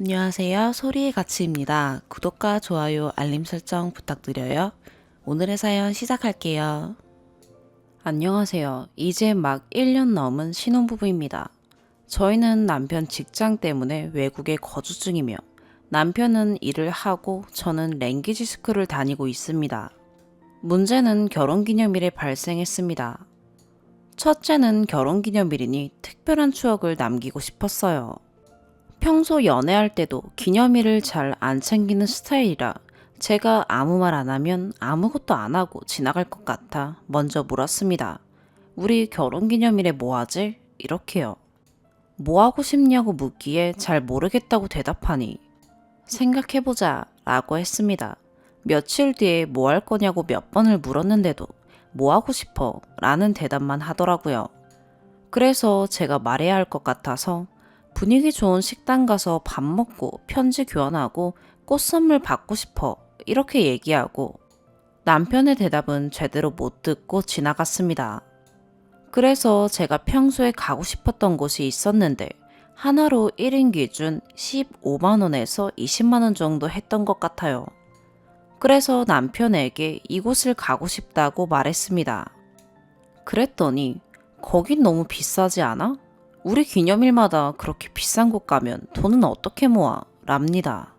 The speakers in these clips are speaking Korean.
안녕하세요. 소리의 가치입니다. 구독과 좋아요, 알림 설정 부탁드려요. 오늘의 사연 시작할게요. 안녕하세요. 이제 막 1년 넘은 신혼부부입니다. 저희는 남편 직장 때문에 외국에 거주 중이며 남편은 일을 하고 저는 랭귀지 스쿨을 다니고 있습니다. 문제는 결혼기념일에 발생했습니다. 첫째는 결혼기념일이니 특별한 추억을 남기고 싶었어요. 평소 연애할 때도 기념일을 잘 안 챙기는 스타일이라 제가 아무 말 안 하면 아무것도 안 하고 지나갈 것 같아 먼저 물었습니다. 우리 결혼기념일에 뭐 하지? 이렇게요. 뭐 하고 싶냐고 묻기에 잘 모르겠다고 대답하니 생각해보자 라고 했습니다. 며칠 뒤에 뭐 할 거냐고 몇 번을 물었는데도 뭐 하고 싶어 라는 대답만 하더라고요. 그래서 제가 말해야 할 것 같아서 분위기 좋은 식당 가서 밥 먹고 편지 교환하고 꽃 선물 받고 싶어 이렇게 얘기하고 남편의 대답은 제대로 못 듣고 지나갔습니다. 그래서 제가 평소에 가고 싶었던 곳이 있었는데 하나로 1인 기준 15만원에서 20만원 정도 했던 것 같아요. 그래서 남편에게 이곳을 가고 싶다고 말했습니다. 그랬더니 거긴 너무 비싸지 않아? 우리 기념일마다 그렇게 비싼 곳 가면 돈은 어떻게 모아? 랍니다.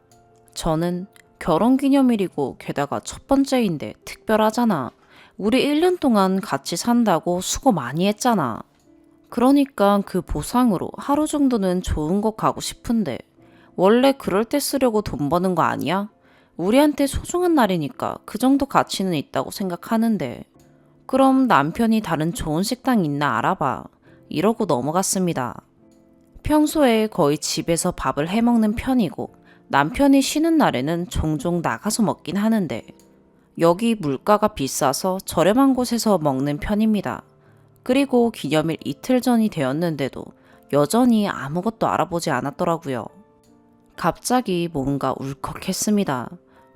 저는 결혼기념일이고 게다가 첫 번째인데 특별하잖아. 우리 1년 동안 같이 산다고 수고 많이 했잖아. 그러니까 그 보상으로 하루 정도는 좋은 곳 가고 싶은데 원래 그럴 때 쓰려고 돈 버는 거 아니야? 우리한테 소중한 날이니까 그 정도 가치는 있다고 생각하는데 그럼 남편이 다른 좋은 식당 있나 알아봐. 이러고 넘어갔습니다. 평소에 거의 집에서 밥을 해 먹는 편이고 남편이 쉬는 날에는 종종 나가서 먹긴 하는데 여기 물가가 비싸서 저렴한 곳에서 먹는 편입니다. 그리고 기념일 이틀 전이 되었는데도 여전히 아무것도 알아보지 않았더라고요. 갑자기 뭔가 울컥했습니다.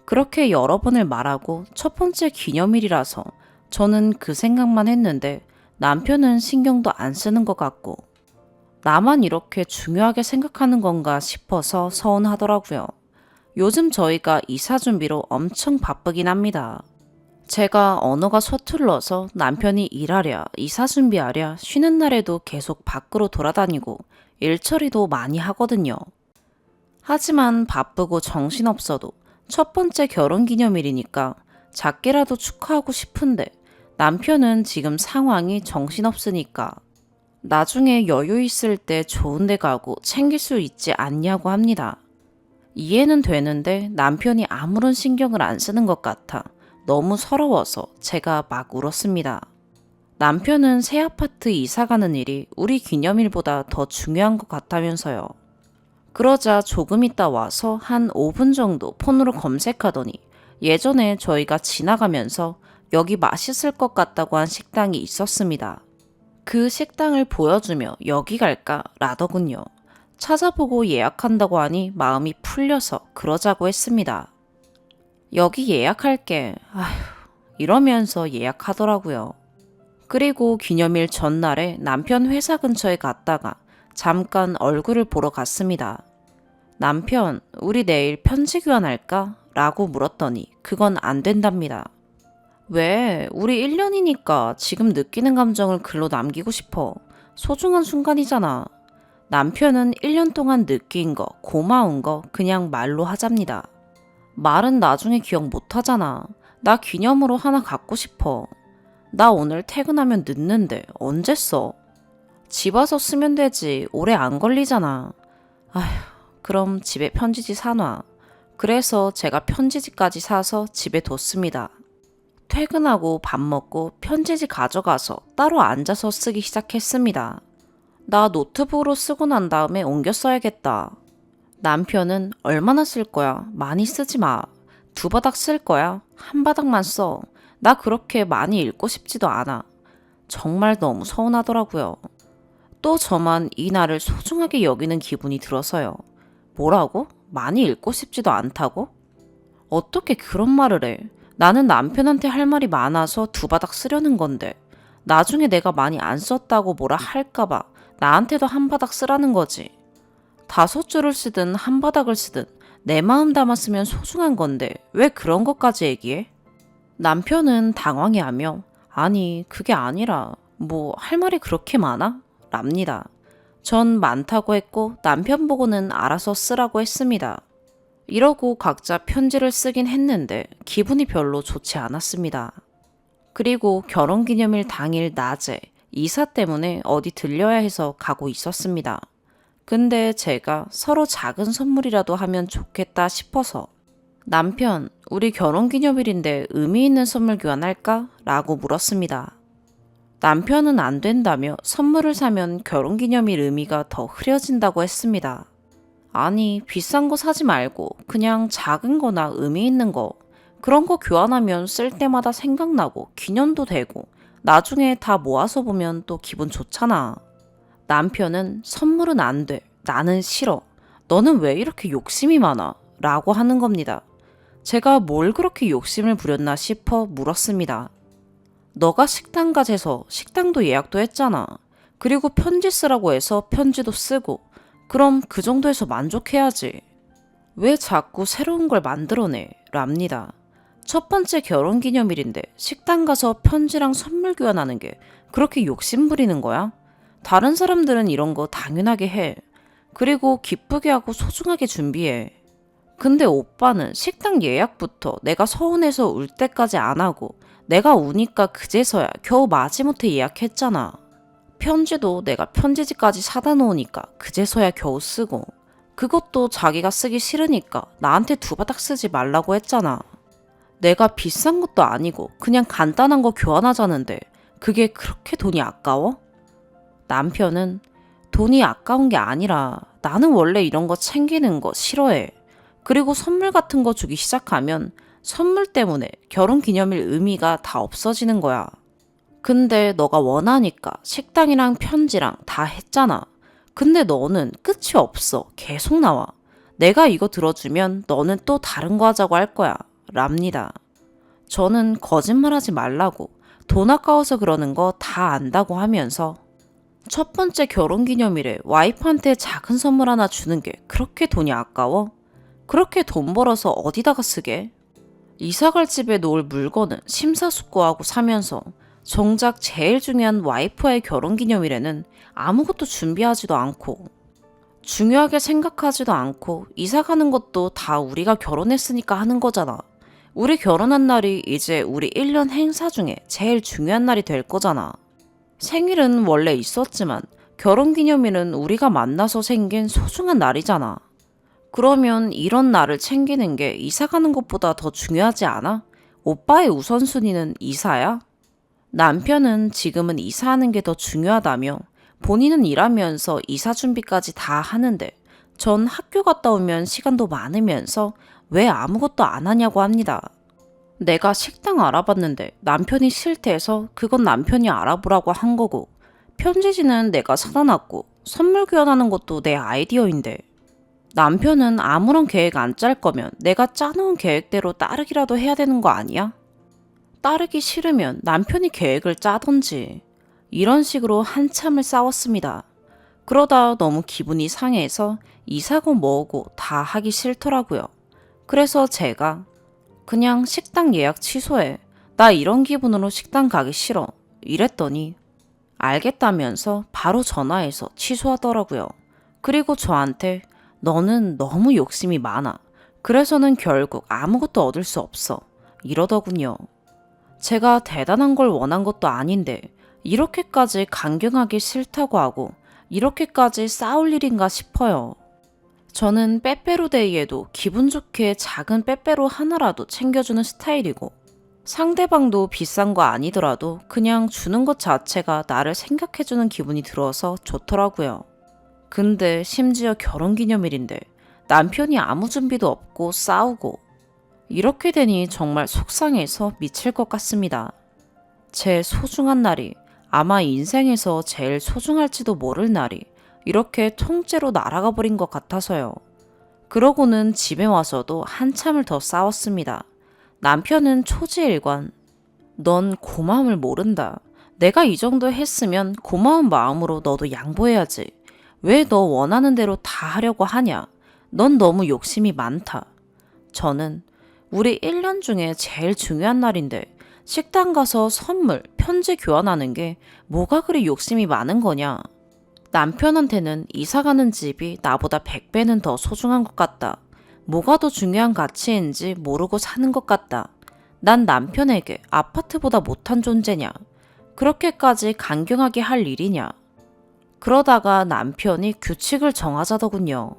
그렇게 여러 번을 말하고 첫 번째 기념일이라서 저는 그 생각만 했는데 남편은 신경도 안 쓰는 것 같고 나만 이렇게 중요하게 생각하는 건가 싶어서 서운하더라고요. 요즘 저희가 이사 준비로 엄청 바쁘긴 합니다. 제가 언어가 서툴러서 남편이 일하랴, 이사 준비하랴, 쉬는 날에도 계속 밖으로 돌아다니고 일 처리도 많이 하거든요. 하지만 바쁘고 정신없어도 첫 번째 결혼 기념일이니까 작게라도 축하하고 싶은데 남편은 지금 상황이 정신없으니까 나중에 여유 있을 때 좋은 데 가고 챙길 수 있지 않냐고 합니다. 이해는 되는데 남편이 아무런 신경을 안 쓰는 것 같아 너무 서러워서 제가 막 울었습니다. 남편은 새 아파트 이사 가는 일이 우리 기념일보다 더 중요한 것 같다면서요. 그러자 조금 있다 와서 한 5분 정도 폰으로 검색하더니 예전에 저희가 지나가면서 여기 맛있을 것 같다고 한 식당이 있었습니다. 그 식당을 보여주며 여기 갈까 라더군요. 찾아보고 예약한다고 하니 마음이 풀려서 그러자고 했습니다. 여기 예약할게. 아휴, 이러면서 예약하더라고요. 그리고 기념일 전날에 남편 회사 근처에 갔다가 잠깐 얼굴을 보러 갔습니다. 남편, 우리 내일 편지 교환할까? 라고 물었더니 그건 안 된답니다. 왜? 우리 1년이니까 지금 느끼는 감정을 글로 남기고 싶어. 소중한 순간이잖아. 남편은 1년 동안 느낀 거, 고마운 거 그냥 말로 하잡니다. 말은 나중에 기억 못 하잖아. 나 기념으로 하나 갖고 싶어. 나 오늘 퇴근하면 늦는데 언제 써? 집 와서 쓰면 되지. 오래 안 걸리잖아. 아휴, 그럼 집에 편지지 사놔. 그래서 제가 편지지까지 사서 집에 뒀습니다. 퇴근하고 밥 먹고 편지지 가져가서 따로 앉아서 쓰기 시작했습니다. 나 노트북으로 쓰고 난 다음에 옮겨 써야겠다. 남편은 얼마나 쓸 거야? 많이 쓰지 마. 2바닥 쓸 거야? 1바닥만 써. 나 그렇게 많이 읽고 싶지도 않아. 정말 너무 서운하더라고요. 또 저만 이 날을 소중하게 여기는 기분이 들어서요. 뭐라고? 많이 읽고 싶지도 않다고? 어떻게 그런 말을 해? 나는 남편한테 할 말이 많아서 2바닥 쓰려는 건데 나중에 내가 많이 안 썼다고 뭐라 할까봐 나한테도 1바닥 쓰라는 거지. 5줄을 쓰든 한 바닥을 쓰든 내 마음 담았으면 소중한 건데 왜 그런 것까지 얘기해? 남편은 당황해하며 아니 그게 아니라 뭐 할 말이 그렇게 많아? 랍니다. 전 많다고 했고 남편 보고는 알아서 쓰라고 했습니다. 이러고 각자 편지를 쓰긴 했는데 기분이 별로 좋지 않았습니다. 그리고 결혼기념일 당일 낮에 이사 때문에 어디 들려야 해서 가고 있었습니다. 근데 제가 서로 작은 선물이라도 하면 좋겠다 싶어서 남편, 우리 결혼기념일인데 의미 있는 선물 교환할까? 라고 물었습니다. 남편은 안 된다며 선물을 사면 결혼기념일 의미가 더 흐려진다고 했습니다. 아니, 비싼 거 사지 말고 그냥 작은 거나 의미 있는 거, 그런 거 교환하면 쓸 때마다 생각나고 기념도 되고 나중에 다 모아서 보면 또 기분 좋잖아. 남편은 선물은 안 돼. 나는 싫어. 너는 왜 이렇게 욕심이 많아? 라고 하는 겁니다. 제가 뭘 그렇게 욕심을 부렸나 싶어 물었습니다. 너가 식당 가재서 식당도 예약도 했잖아. 그리고 편지 쓰라고 해서 편지도 쓰고 그럼 그 정도에서 만족해야지. 왜 자꾸 새로운 걸 만들어내? 랍니다. 첫 번째 결혼기념일인데 식당 가서 편지랑 선물 교환하는 게 그렇게 욕심 부리는 거야? 다른 사람들은 이런 거 당연하게 해. 그리고 기쁘게 하고 소중하게 준비해. 근데 오빠는 식당 예약부터 내가 서운해서 울 때까지 안 하고 내가 우니까 그제서야 겨우 마지못해 예약했잖아. 편지도 내가 편지지까지 사다 놓으니까 그제서야 겨우 쓰고 그것도 자기가 쓰기 싫으니까 나한테 2바닥 쓰지 말라고 했잖아. 내가 비싼 것도 아니고 그냥 간단한 거 교환하자는데 그게 그렇게 돈이 아까워? 남편은 돈이 아까운 게 아니라 나는 원래 이런 거 챙기는 거 싫어해. 그리고 선물 같은 거 주기 시작하면 선물 때문에 결혼기념일 의미가 다 없어지는 거야. 근데 너가 원하니까 식당이랑 편지랑 다 했잖아. 근데 너는 끝이 없어. 계속 나와. 내가 이거 들어주면 너는 또 다른 거 하자고 할 거야. 랍니다. 저는 거짓말하지 말라고 돈 아까워서 그러는 거 다 안다고 하면서 첫 번째 결혼기념일에 와이프한테 작은 선물 하나 주는 게 그렇게 돈이 아까워? 그렇게 돈 벌어서 어디다가 쓰게? 이사갈 집에 놓을 물건은 심사숙고하고 사면서 정작 제일 중요한 와이프와의 결혼기념일에는 아무것도 준비하지도 않고 중요하게 생각하지도 않고 이사가는 것도 다 우리가 결혼했으니까 하는 거잖아. 우리 결혼한 날이 이제 우리 1년 행사 중에 제일 중요한 날이 될 거잖아. 생일은 원래 있었지만 결혼기념일은 우리가 만나서 생긴 소중한 날이잖아. 그러면 이런 날을 챙기는 게 이사 가는 것보다 더 중요하지 않아? 오빠의 우선순위는 이사야? 남편은 지금은 이사하는 게 더 중요하다며 본인은 일하면서 이사 준비까지 다 하는데 전 학교 갔다 오면 시간도 많으면서 왜 아무것도 안 하냐고 합니다. 내가 식당 알아봤는데 남편이 싫대서 그건 남편이 알아보라고 한 거고 편지지는 내가 사다 놨고 선물 교환하는 것도 내 아이디어인데 남편은 아무런 계획 안 짤 거면 내가 짜놓은 계획대로 따르기라도 해야 되는 거 아니야? 따르기 싫으면 남편이 계획을 짜던지. 이런 식으로 한참을 싸웠습니다. 그러다 너무 기분이 상해서 이사고 뭐고 다 하기 싫더라고요. 그래서 제가 그냥 식당 예약 취소해. 나 이런 기분으로 식당 가기 싫어. 이랬더니 알겠다면서 바로 전화해서 취소하더라고요. 그리고 저한테 너는 너무 욕심이 많아. 그래서는 결국 아무것도 얻을 수 없어. 이러더군요. 제가 대단한 걸 원한 것도 아닌데 이렇게까지 강경하기 싫다고 하고 이렇게까지 싸울 일인가 싶어요. 저는 빼빼로데이에도 기분 좋게 작은 빼빼로 하나라도 챙겨주는 스타일이고 상대방도 비싼 거 아니더라도 그냥 주는 것 자체가 나를 생각해주는 기분이 들어서 좋더라고요. 근데 심지어 결혼기념일인데 남편이 아무 준비도 없고 싸우고 이렇게 되니 정말 속상해서 미칠 것 같습니다. 제 소중한 날이 아마 인생에서 제일 소중할지도 모를 날이 이렇게 통째로 날아가 버린 것 같아서요. 그러고는 집에 와서도 한참을 더 싸웠습니다. 남편은 초지일관. 넌 고마움을 모른다. 내가 이 정도 했으면 고마운 마음으로 너도 양보해야지. 왜 너 원하는 대로 다 하려고 하냐? 넌 너무 욕심이 많다. 저는 우리 1년 중에 제일 중요한 날인데 식당 가서 선물, 편지 교환하는 게 뭐가 그리 욕심이 많은 거냐? 남편한테는 이사 가는 집이 나보다 100배는 더 소중한 것 같다. 뭐가 더 중요한 가치인지 모르고 사는 것 같다. 난 남편에게 아파트보다 못한 존재냐? 그렇게까지 강경하게 할 일이냐? 그러다가 남편이 규칙을 정하자더군요.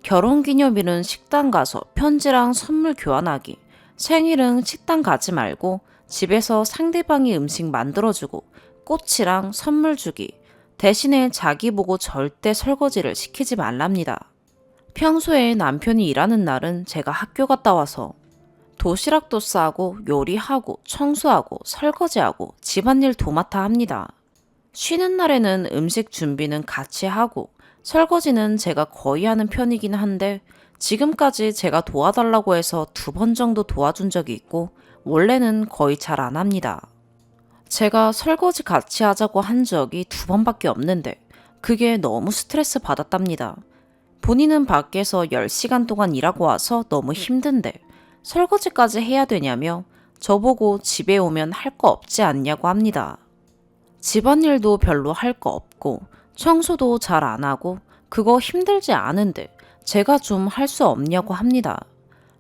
결혼기념일은 식당 가서 편지랑 선물 교환하기, 생일은 식당 가지 말고 집에서 상대방이 음식 만들어주고 꽃이랑 선물 주기, 대신에 자기 보고 절대 설거지를 시키지 말랍니다. 평소에 남편이 일하는 날은 제가 학교 갔다 와서 도시락도 싸고 요리하고 청소하고 설거지하고 집안일 도맡아 합니다. 쉬는 날에는 음식 준비는 같이 하고 설거지는 제가 거의 하는 편이긴 한데 지금까지 제가 도와달라고 해서 2번 정도 도와준 적이 있고 원래는 거의 잘 안 합니다. 제가 설거지 같이 하자고 한 적이 2번밖에 없는데 그게 너무 스트레스 받았답니다. 본인은 밖에서 10시간 동안 일하고 와서 너무 힘든데 설거지까지 해야 되냐며 저보고 집에 오면 할 거 없지 않냐고 합니다. 집안일도 별로 할 거 없고 청소도 잘 안 하고 그거 힘들지 않은데 제가 좀 할 수 없냐고 합니다.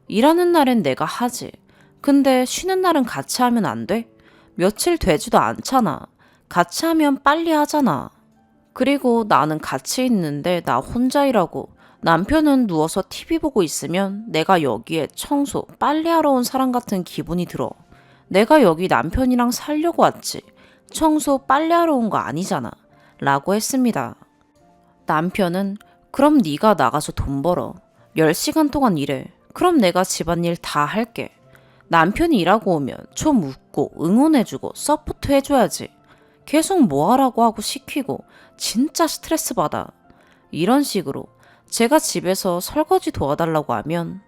일하는 날엔 내가 하지. 근데 쉬는 날은 같이 하면 안 돼? 며칠 되지도 않잖아. 같이 하면 빨리 하잖아. 그리고 나는 같이 있는데 나 혼자 일하고 남편은 누워서 TV 보고 있으면 내가 여기에 청소, 빨래하러 온 사람 같은 기분이 들어. 내가 여기 남편이랑 살려고 왔지. 청소, 빨래하러 온 거 아니잖아. 라고 했습니다. 남편은 그럼 네가 나가서 돈 벌어. 10시간 동안 일해. 그럼 내가 집안일 다 할게. 남편이 일하고 오면 좀 웃고 응원해주고 서포트 해줘야지. 계속 뭐 하라고 하고 시키고 진짜 스트레스 받아. 이런 식으로 제가 집에서 설거지 도와달라고 하면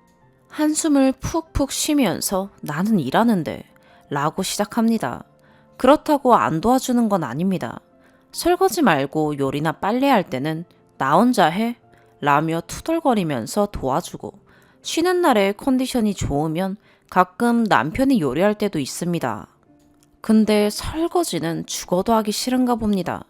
한숨을 푹푹 쉬면서 나는 일하는데 라고 시작합니다. 그렇다고 안 도와주는 건 아닙니다. 설거지 말고 요리나 빨래할 때는 나 혼자 해? 라며 투덜거리면서 도와주고 쉬는 날에 컨디션이 좋으면 가끔 남편이 요리할 때도 있습니다. 근데 설거지는 죽어도 하기 싫은가 봅니다.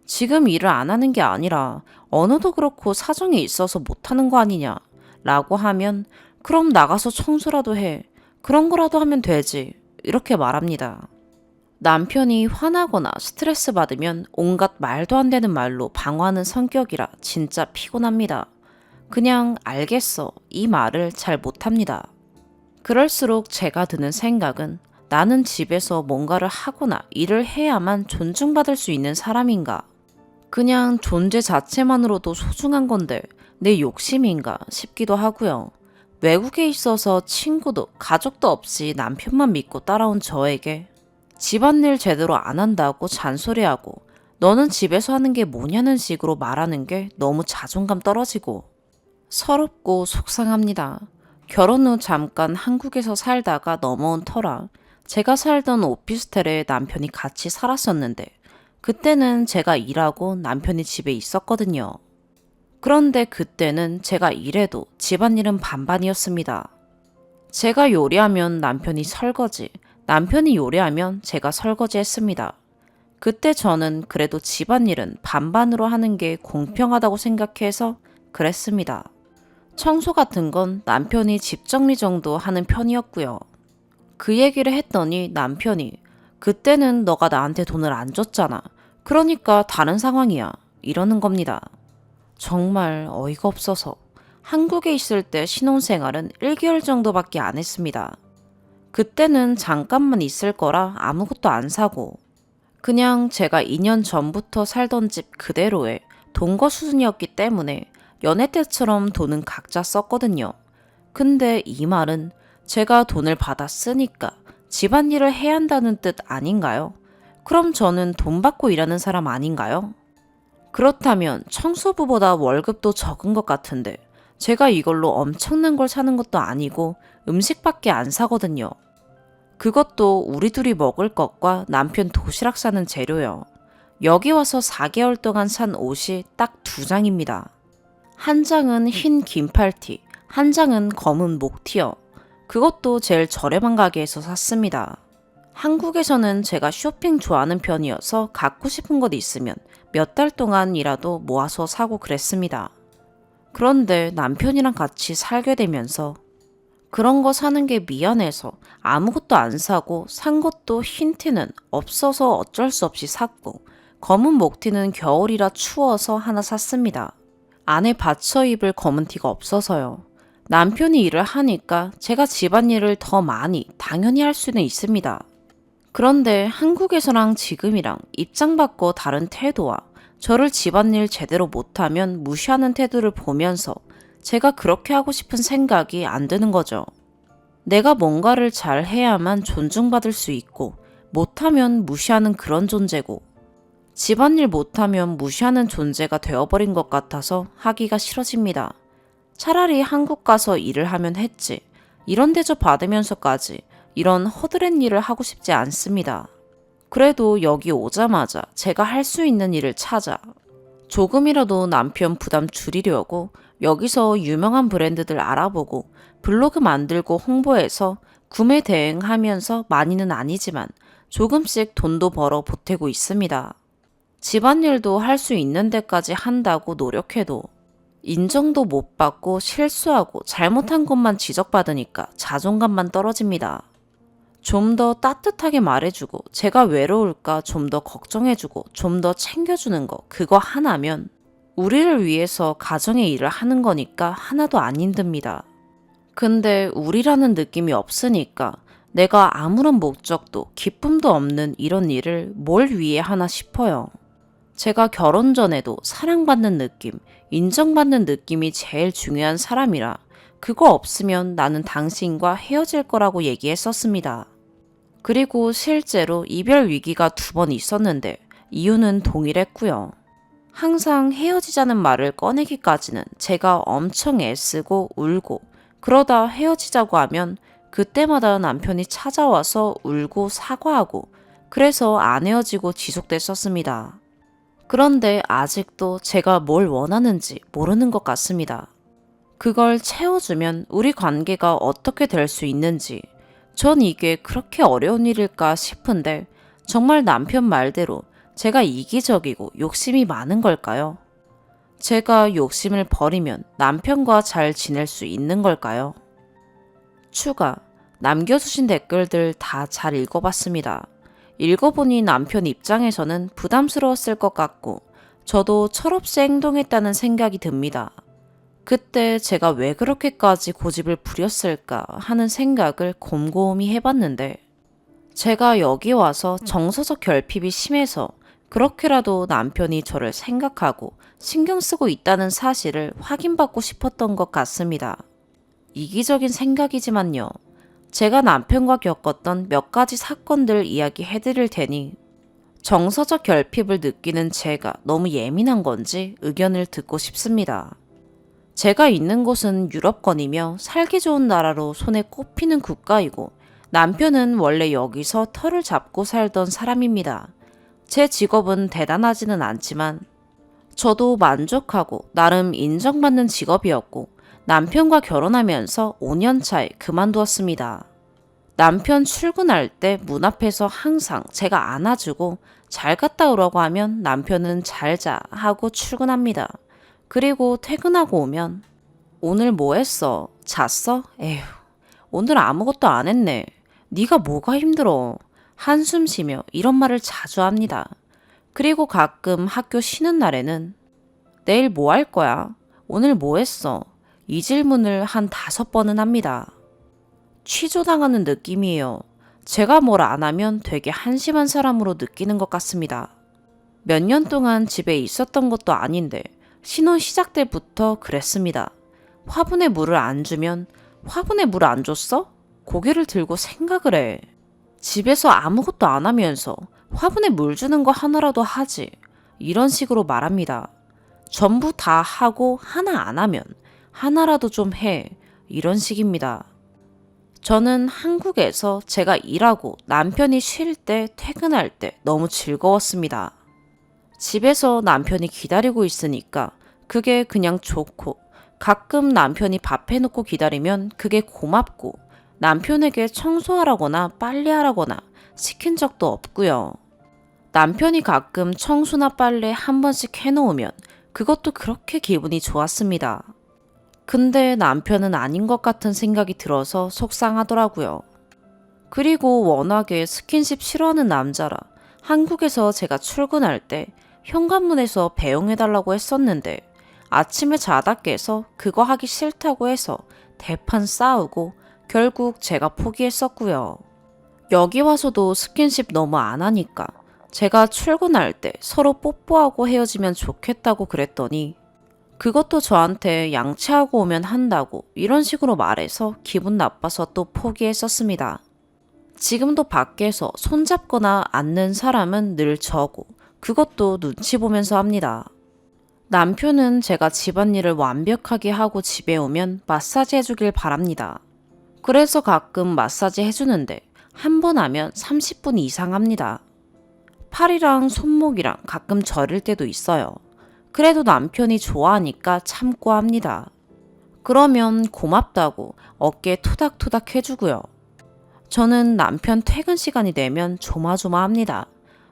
지금 일을 안 하는 게 아니라 언어도 그렇고 사정이 있어서 못하는 거 아니냐 라고 하면 그럼 나가서 청소라도 해. 그런 거라도 하면 되지. 이렇게 말합니다. 남편이 화나거나 스트레스 받으면 온갖 말도 안 되는 말로 방어하는 성격이라 진짜 피곤합니다. 그냥 알겠어 이 말을 잘 못합니다. 그럴수록 제가 드는 생각은 나는 집에서 뭔가를 하거나 일을 해야만 존중받을 수 있는 사람인가? 그냥 존재 자체만으로도 소중한 건데 내 욕심인가 싶기도 하고요. 외국에 있어서 친구도 가족도 없이 남편만 믿고 따라온 저에게 집안일 제대로 안 한다고 잔소리하고 너는 집에서 하는 게 뭐냐는 식으로 말하는 게 너무 자존감 떨어지고 서럽고 속상합니다. 결혼 후 잠깐 한국에서 살다가 넘어온 터라 제가 살던 오피스텔에 남편이 같이 살았었는데 그때는 제가 일하고 남편이 집에 있었거든요. 그런데 그때는 제가 일해도 집안일은 반반이었습니다. 제가 요리하면 남편이 설거지, 남편이 요리하면 제가 설거지 했습니다. 그때 저는 그래도 집안일은 반반으로 하는 게 공평하다고 생각해서 그랬습니다. 청소 같은 건 남편이 집 정리 정도 하는 편이었고요. 그 얘기를 했더니 남편이 그때는 너가 나한테 돈을 안 줬잖아. 그러니까 다른 상황이야. 이러는 겁니다. 정말 어이가 없어서 한국에 있을 때 신혼생활은 1개월 정도밖에 안 했습니다. 그때는 잠깐만 있을 거라 아무것도 안 사고 그냥 제가 2년 전부터 살던 집 그대로의 동거 수준이었기 때문에 연애 때처럼 돈은 각자 썼거든요. 근데 이 말은 제가 돈을 받아 쓰니까 집안일을 해야 한다는 뜻 아닌가요? 그럼 저는 돈 받고 일하는 사람 아닌가요? 그렇다면 청소부보다 월급도 적은 것 같은데 제가 이걸로 엄청난 걸 사는 것도 아니고 음식밖에 안 사거든요. 그것도 우리 둘이 먹을 것과 남편 도시락 사는 재료요. 여기 와서 4개월 동안 산 옷이 딱 2장입니다. 한 장은 흰 긴팔티, 한 장은 검은 목티어. 그것도 제일 저렴한 가게에서 샀습니다. 한국에서는 제가 쇼핑 좋아하는 편이어서 갖고 싶은 것 있으면 몇 달 동안이라도 모아서 사고 그랬습니다. 그런데 남편이랑 같이 살게 되면서 그런 거 사는 게 미안해서 아무것도 안 사고 산 것도 흰 티는 없어서 어쩔 수 없이 샀고 검은 목티는 겨울이라 추워서 하나 샀습니다. 안에 받쳐 입을 검은 티가 없어서요. 남편이 일을 하니까 제가 집안일을 더 많이 당연히 할 수는 있습니다. 그런데 한국에서랑 지금이랑 입장 바꿔 다른 태도와 저를 집안일 제대로 못하면 무시하는 태도를 보면서 제가 그렇게 하고 싶은 생각이 안 드는 거죠. 내가 뭔가를 잘 해야만 존중받을 수 있고 못하면 무시하는 그런 존재고 집안일 못하면 무시하는 존재가 되어버린 것 같아서 하기가 싫어집니다. 차라리 한국 가서 일을 하면 했지. 이런 대접 받으면서까지 이런 허드렛 일을 하고 싶지 않습니다. 그래도 여기 오자마자 제가 할 수 있는 일을 찾아 조금이라도 남편 부담 줄이려고 여기서 유명한 브랜드들 알아보고 블로그 만들고 홍보해서 구매 대행하면서 많이는 아니지만 조금씩 돈도 벌어 보태고 있습니다. 집안일도 할 수 있는 데까지 한다고 노력해도 인정도 못 받고 실수하고 잘못한 것만 지적받으니까 자존감만 떨어집니다. 좀 더 따뜻하게 말해주고 제가 외로울까 좀 더 걱정해주고 좀 더 챙겨주는 거 그거 하나면 우리를 위해서 가정의 일을 하는 거니까 하나도 안 힘듭니다. 근데 우리라는 느낌이 없으니까 내가 아무런 목적도 기쁨도 없는 이런 일을 뭘 위해 하나 싶어요. 제가 결혼 전에도 사랑받는 느낌, 인정받는 느낌이 제일 중요한 사람이라 그거 없으면 나는 당신과 헤어질 거라고 얘기했었습니다. 그리고 실제로 이별 위기가 2번 있었는데 이유는 동일했고요. 항상 헤어지자는 말을 꺼내기까지는 제가 엄청 애쓰고 울고 그러다 헤어지자고 하면 그때마다 남편이 찾아와서 울고 사과하고 그래서 안 헤어지고 지속됐었습니다. 그런데 아직도 제가 뭘 원하는지 모르는 것 같습니다. 그걸 채워주면 우리 관계가 어떻게 될 수 있는지 전 이게 그렇게 어려운 일일까 싶은데 정말 남편 말대로 제가 이기적이고 욕심이 많은 걸까요? 제가 욕심을 버리면 남편과 잘 지낼 수 있는 걸까요? 추가, 남겨주신 댓글들 다 잘 읽어봤습니다. 읽어보니 남편 입장에서는 부담스러웠을 것 같고 저도 철없이 행동했다는 생각이 듭니다. 그때 제가 왜 그렇게까지 고집을 부렸을까 하는 생각을 곰곰이 해봤는데 제가 여기 와서 정서적 결핍이 심해서 그렇게라도 남편이 저를 생각하고 신경 쓰고 있다는 사실을 확인받고 싶었던 것 같습니다. 이기적인 생각이지만요. 제가 남편과 겪었던 몇 가지 사건들 이야기해드릴 테니 정서적 결핍을 느끼는 제가 너무 예민한 건지 의견을 듣고 싶습니다. 제가 있는 곳은 유럽권이며 살기 좋은 나라로 손에 꼽히는 국가이고 남편은 원래 여기서 터를 잡고 살던 사람입니다. 제 직업은 대단하지는 않지만 저도 만족하고 나름 인정받는 직업이었고 남편과 결혼하면서 5년 차에 그만두었습니다. 남편 출근할 때 문 앞에서 항상 제가 안아주고 잘 갔다 오라고 하면 남편은 잘 자 하고 출근합니다. 그리고 퇴근하고 오면 오늘 뭐 했어? 잤어? 에휴, 오늘 아무것도 안 했네. 네가 뭐가 힘들어? 한숨 쉬며 이런 말을 자주 합니다. 그리고 가끔 학교 쉬는 날에는 내일 뭐 할 거야? 오늘 뭐 했어? 이 질문을 한 5번은 합니다. 취조당하는 느낌이에요. 제가 뭘 안 하면 되게 한심한 사람으로 느끼는 것 같습니다. 몇 년 동안 집에 있었던 것도 아닌데 신혼 시작 때부터 그랬습니다. 화분에 물을 안 주면 화분에 물 안 줬어? 고개를 들고 생각을 해. 집에서 아무것도 안 하면서 화분에 물 주는 거 하나라도 하지. 이런 식으로 말합니다. 전부 다 하고 하나 안 하면 하나라도 좀 해. 이런 식입니다. 저는 한국에서 제가 일하고 남편이 쉴 때 퇴근할 때 너무 즐거웠습니다. 집에서 남편이 기다리고 있으니까 그게 그냥 좋고, 가끔 남편이 밥 해놓고 기다리면 그게 고맙고, 남편에게 청소하라거나 빨래하라거나 시킨 적도 없고요. 남편이 가끔 청소나 빨래 한 번씩 해놓으면 그것도 그렇게 기분이 좋았습니다. 근데 남편은 아닌 것 같은 생각이 들어서 속상하더라고요. 그리고 워낙에 스킨십 싫어하는 남자라 한국에서 제가 출근할 때 현관문에서 배웅해달라고 했었는데 아침에 자다 깨서 그거 하기 싫다고 해서 대판 싸우고 결국 제가 포기했었고요. 여기 와서도 스킨십 너무 안 하니까 제가 출근할 때 서로 뽀뽀하고 헤어지면 좋겠다고 그랬더니 그것도 저한테 양치하고 오면 한다고 이런 식으로 말해서 기분 나빠서 또 포기했었습니다. 지금도 밖에서 손잡거나 앉는 사람은 늘 저고 그것도 눈치 보면서 합니다. 남편은 제가 집안일을 완벽하게 하고 집에 오면 마사지 해주길 바랍니다. 그래서 가끔 마사지 해주는데 한 번 하면 30분 이상 합니다. 팔이랑 손목이랑 가끔 저릴 때도 있어요. 그래도 남편이 좋아하니까 참고 합니다. 그러면 고맙다고 어깨 토닥토닥 해주고요. 저는 남편 퇴근 시간이 되면 조마조마합니다.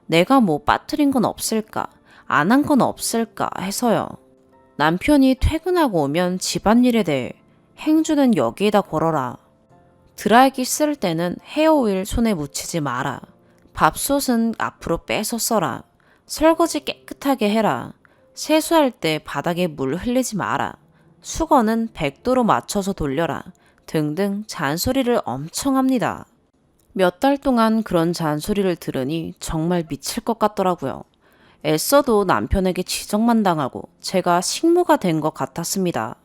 내가 뭐 빠뜨린 건 없을까? 안 한 건 없을까? 해서요. 남편이 퇴근하고 오면 집안일에 대해 행주는 여기에다 걸어라. 드라이기 쓸 때는 헤어오일 손에 묻히지 마라. 밥솥은 앞으로 빼서 써라. 설거지 깨끗하게 해라. 세수할 때 바닥에 물 흘리지 마라. 수건은 100도로 맞춰서 돌려라. 등등 잔소리를 엄청 합니다. 몇 달 동안 그런 잔소리를 들으니 정말 미칠 것 같더라고요. 애써도 남편에게 지적만 당하고 제가 식모가 된 것 같았습니다.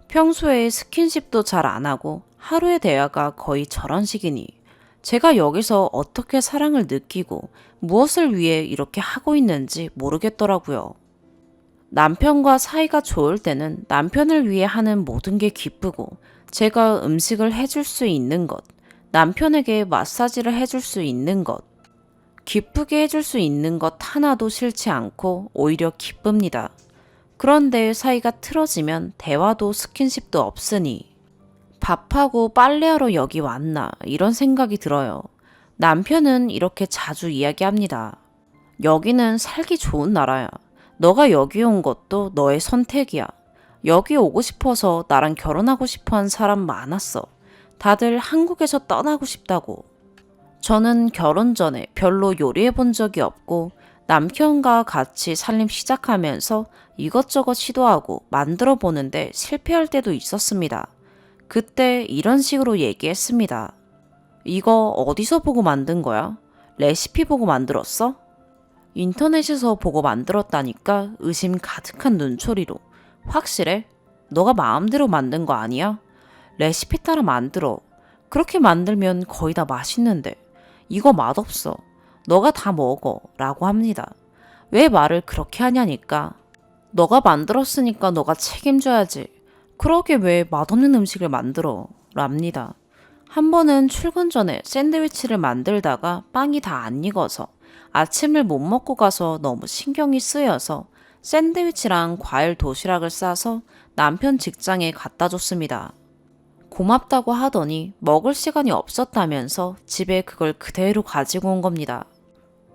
평소에 스킨십도 잘 안 하고 하루의 대화가 거의 저런 식이니 제가 여기서 어떻게 사랑을 느끼고 무엇을 위해 이렇게 하고 있는지 모르겠더라고요. 남편과 사이가 좋을 때는 남편을 위해 하는 모든 게 기쁘고 제가 음식을 해줄 수 있는 것, 남편에게 마사지를 해줄 수 있는 것, 기쁘게 해줄 수 있는 것 하나도 싫지 않고 오히려 기쁩니다. 그런데 사이가 틀어지면 대화도 스킨십도 없으니 밥하고 빨래하러 여기 왔나 이런 생각이 들어요. 남편은 이렇게 자주 이야기합니다. 여기는 살기 좋은 나라야. 너가 여기 온 것도 너의 선택이야. 여기 오고 싶어서 나랑 결혼하고 싶어 한 사람 많았어. 다들 한국에서 떠나고 싶다고. 저는 결혼 전에 별로 요리해 본 적이 없고 남편과 같이 살림 시작하면서 이것저것 시도하고 만들어 보는데 실패할 때도 있었습니다. 그때 이런 식으로 얘기했습니다. 이거 어디서 보고 만든 거야? 레시피 보고 만들었어? 인터넷에서 보고 만들었다니까 의심 가득한 눈초리로. 확실해? 너가 마음대로 만든 거 아니야? 레시피 따라 만들어. 그렇게 만들면 거의 다 맛있는데. 이거 맛없어. 너가 다 먹어. 라고 합니다. 왜 말을 그렇게 하냐니까. 너가 만들었으니까 너가 책임져야지. 그러게 왜 맛없는 음식을 만들어? 랍니다. 한 번은 출근 전에 샌드위치를 만들다가 빵이 다 안 익어서 아침을 못 먹고 가서 너무 신경이 쓰여서 샌드위치랑 과일 도시락을 싸서 남편 직장에 갖다 줬습니다. 고맙다고 하더니 먹을 시간이 없었다면서 집에 그걸 그대로 가지고 온 겁니다.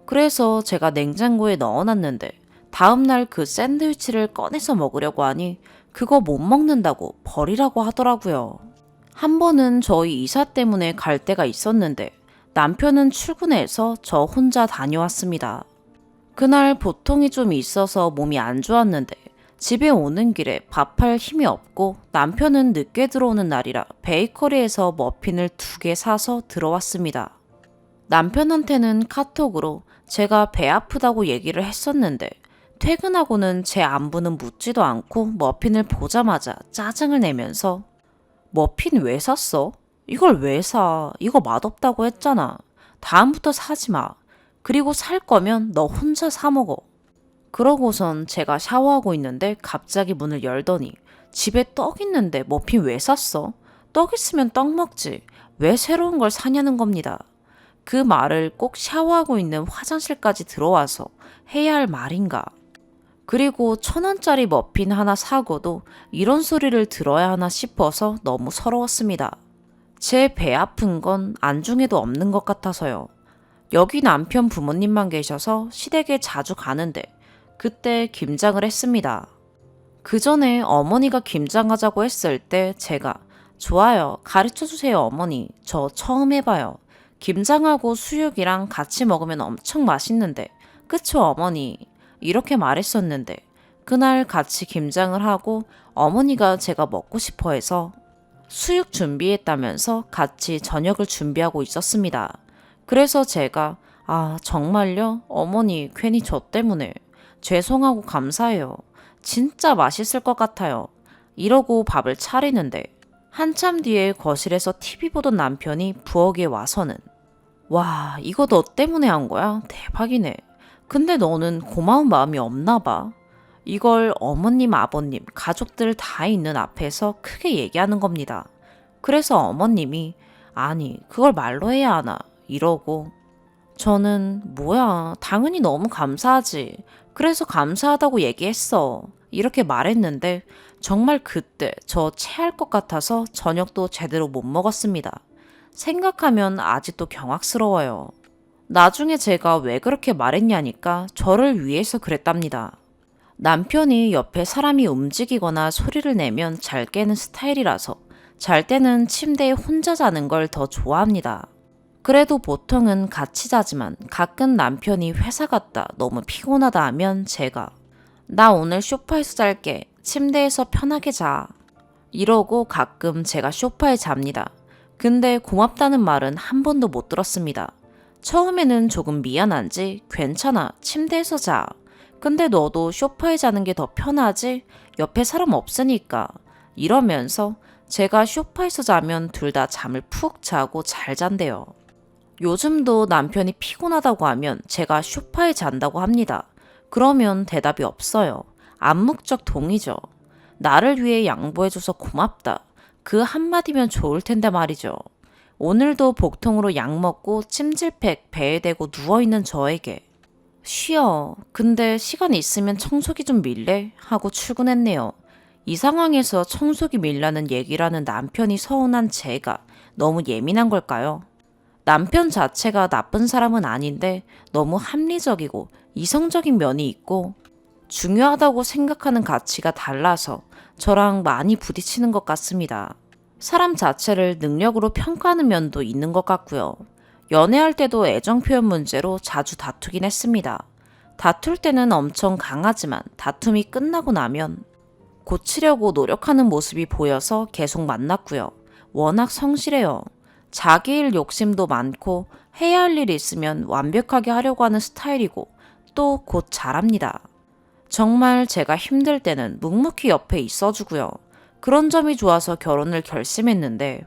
그래서 제가 냉장고에 넣어놨는데 다음날 그 샌드위치를 꺼내서 먹으려고 하니 그거 못 먹는다고 버리라고 하더라고요. 한 번은 저희 이사 때문에 갈 데가 있었는데 남편은 출근해서 저 혼자 다녀왔습니다. 그날 보통이 좀 있어서 몸이 안 좋았는데 집에 오는 길에 밥할 힘이 없고 남편은 늦게 들어오는 날이라 베이커리에서 머핀을 2개 사서 들어왔습니다. 남편한테는 카톡으로 제가 배 아프다고 얘기를 했었는데 퇴근하고는 제 안부는 묻지도 않고 머핀을 보자마자 짜증을 내면서 머핀 왜 샀어? 이걸 왜 사? 이거 맛없다고 했잖아. 다음부터 사지 마. 그리고 살 거면 너 혼자 사 먹어. 그러고선 제가 샤워하고 있는데 갑자기 문을 열더니 집에 떡 있는데 머핀 왜 샀어? 떡 있으면 떡 먹지. 왜 새로운 걸 사냐는 겁니다. 그 말을 꼭 샤워하고 있는 화장실까지 들어와서 해야 할 말인가. 그리고 1,000원짜리 머핀 하나 사고도 이런 소리를 들어야 하나 싶어서 너무 서러웠습니다. 제 배 아픈 건 안중에도 없는 것 같아서요. 여기 남편 부모님만 계셔서 시댁에 자주 가는데 그때 김장을 했습니다. 그 전에 어머니가 김장하자고 했을 때 제가 좋아요. 가르쳐주세요 어머니. 저 처음 해봐요. 김장하고 수육이랑 같이 먹으면 엄청 맛있는데 그쵸 어머니? 이렇게 말했었는데 그날 같이 김장을 하고 어머니가 제가 먹고 싶어 해서 수육 준비했다면서 같이 저녁을 준비하고 있었습니다. 그래서 제가 정말요? 어머니 괜히 저 때문에 죄송하고 감사해요. 진짜 맛있을 것 같아요. 이러고 밥을 차리는데 한참 뒤에 거실에서 TV 보던 남편이 부엌에 와서는 와, 이거 너 때문에 한 거야? 대박이네. 근데 너는 고마운 마음이 없나 봐. 이걸 어머님, 아버님, 가족들 다 있는 앞에서 크게 얘기하는 겁니다. 그래서 어머님이 아니, 그걸 말로 해야 하나? 이러고 저는 뭐야, 당연히 너무 감사하지. 그래서 감사하다고 얘기했어. 이렇게 말했는데 정말 그때 저 체할 것 같아서 저녁도 제대로 못 먹었습니다. 생각하면 아직도 경악스러워요. 나중에 제가 왜 그렇게 말했냐니까 저를 위해서 그랬답니다. 남편이 옆에 사람이 움직이거나 소리를 내면 잘 깨는 스타일이라서 잘 때는 침대에 혼자 자는 걸 더 좋아합니다. 그래도 보통은 같이 자지만 가끔 남편이 회사 갔다 너무 피곤하다 하면 제가 나 오늘 소파에서 잘게. 침대에서 편하게 자. 이러고 가끔 제가 소파에 잡니다. 근데 고맙다는 말은 한 번도 못 들었습니다. 처음에는 조금 미안한지 괜찮아. 침대에서 자. 근데 너도 소파에 자는 게 더 편하지? 옆에 사람 없으니까. 이러면서 제가 소파에서 자면 둘 다 잠을 푹 자고 잘 잔대요. 요즘도 남편이 피곤하다고 하면 제가 소파에 잔다고 합니다. 그러면 대답이 없어요. 암묵적 동의죠. 나를 위해 양보해줘서 고맙다. 그 한마디면 좋을 텐데 말이죠. 오늘도 복통으로 약 먹고 찜질팩 배에 대고 누워있는 저에게 쉬어. 근데 시간 있으면 청소기 좀 밀래? 하고 출근했네요. 이 상황에서 청소기 밀라는 얘기라는 남편이 서운한 제가 너무 예민한 걸까요? 남편 자체가 나쁜 사람은 아닌데 너무 합리적이고 이성적인 면이 있고 중요하다고 생각하는 가치가 달라서 저랑 많이 부딪히는 것 같습니다. 사람 자체를 능력으로 평가하는 면도 있는 것 같고요. 연애할 때도 애정 표현 문제로 자주 다투긴 했습니다. 다툴 때는 엄청 강하지만 다툼이 끝나고 나면 고치려고 노력하는 모습이 보여서 계속 만났고요. 워낙 성실해요. 자기 일 욕심도 많고 해야 할 일이 있으면 완벽하게 하려고 하는 스타일이고 또 곧 잘합니다. 정말 제가 힘들 때는 묵묵히 옆에 있어주고요. 그런 점이 좋아서 결혼을 결심했는데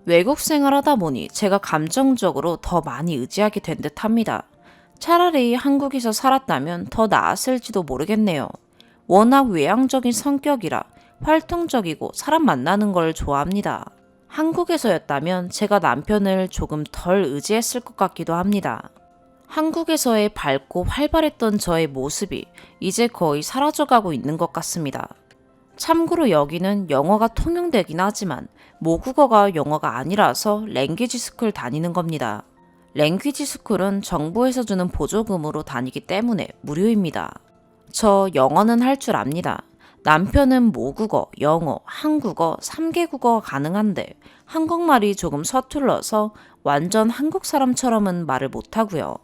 외국 생활하다 보니 제가 감정적으로 더 많이 의지하게 된 듯 합니다. 차라리 한국에서 살았다면 더 나았을지도 모르겠네요. 워낙 외향적인 성격이라 활동적이고 사람 만나는 걸 좋아합니다. 한국에서였다면 제가 남편을 조금 덜 의지했을 것 같기도 합니다. 한국에서의 밝고 활발했던 저의 모습이 이제 거의 사라져가고 있는 것 같습니다. 참고로 여기는 영어가 통용되긴 하지만 모국어가 영어가 아니라서 랭귀지 스쿨 다니는 겁니다. 랭귀지 스쿨은 정부에서 주는 보조금으로 다니기 때문에 무료입니다. 저 영어는 할 줄 압니다. 남편은 모국어, 영어, 한국어, 3개 국어가 가능한데 한국말이 조금 서툴러서 완전 한국 사람처럼은 말을 못하고요.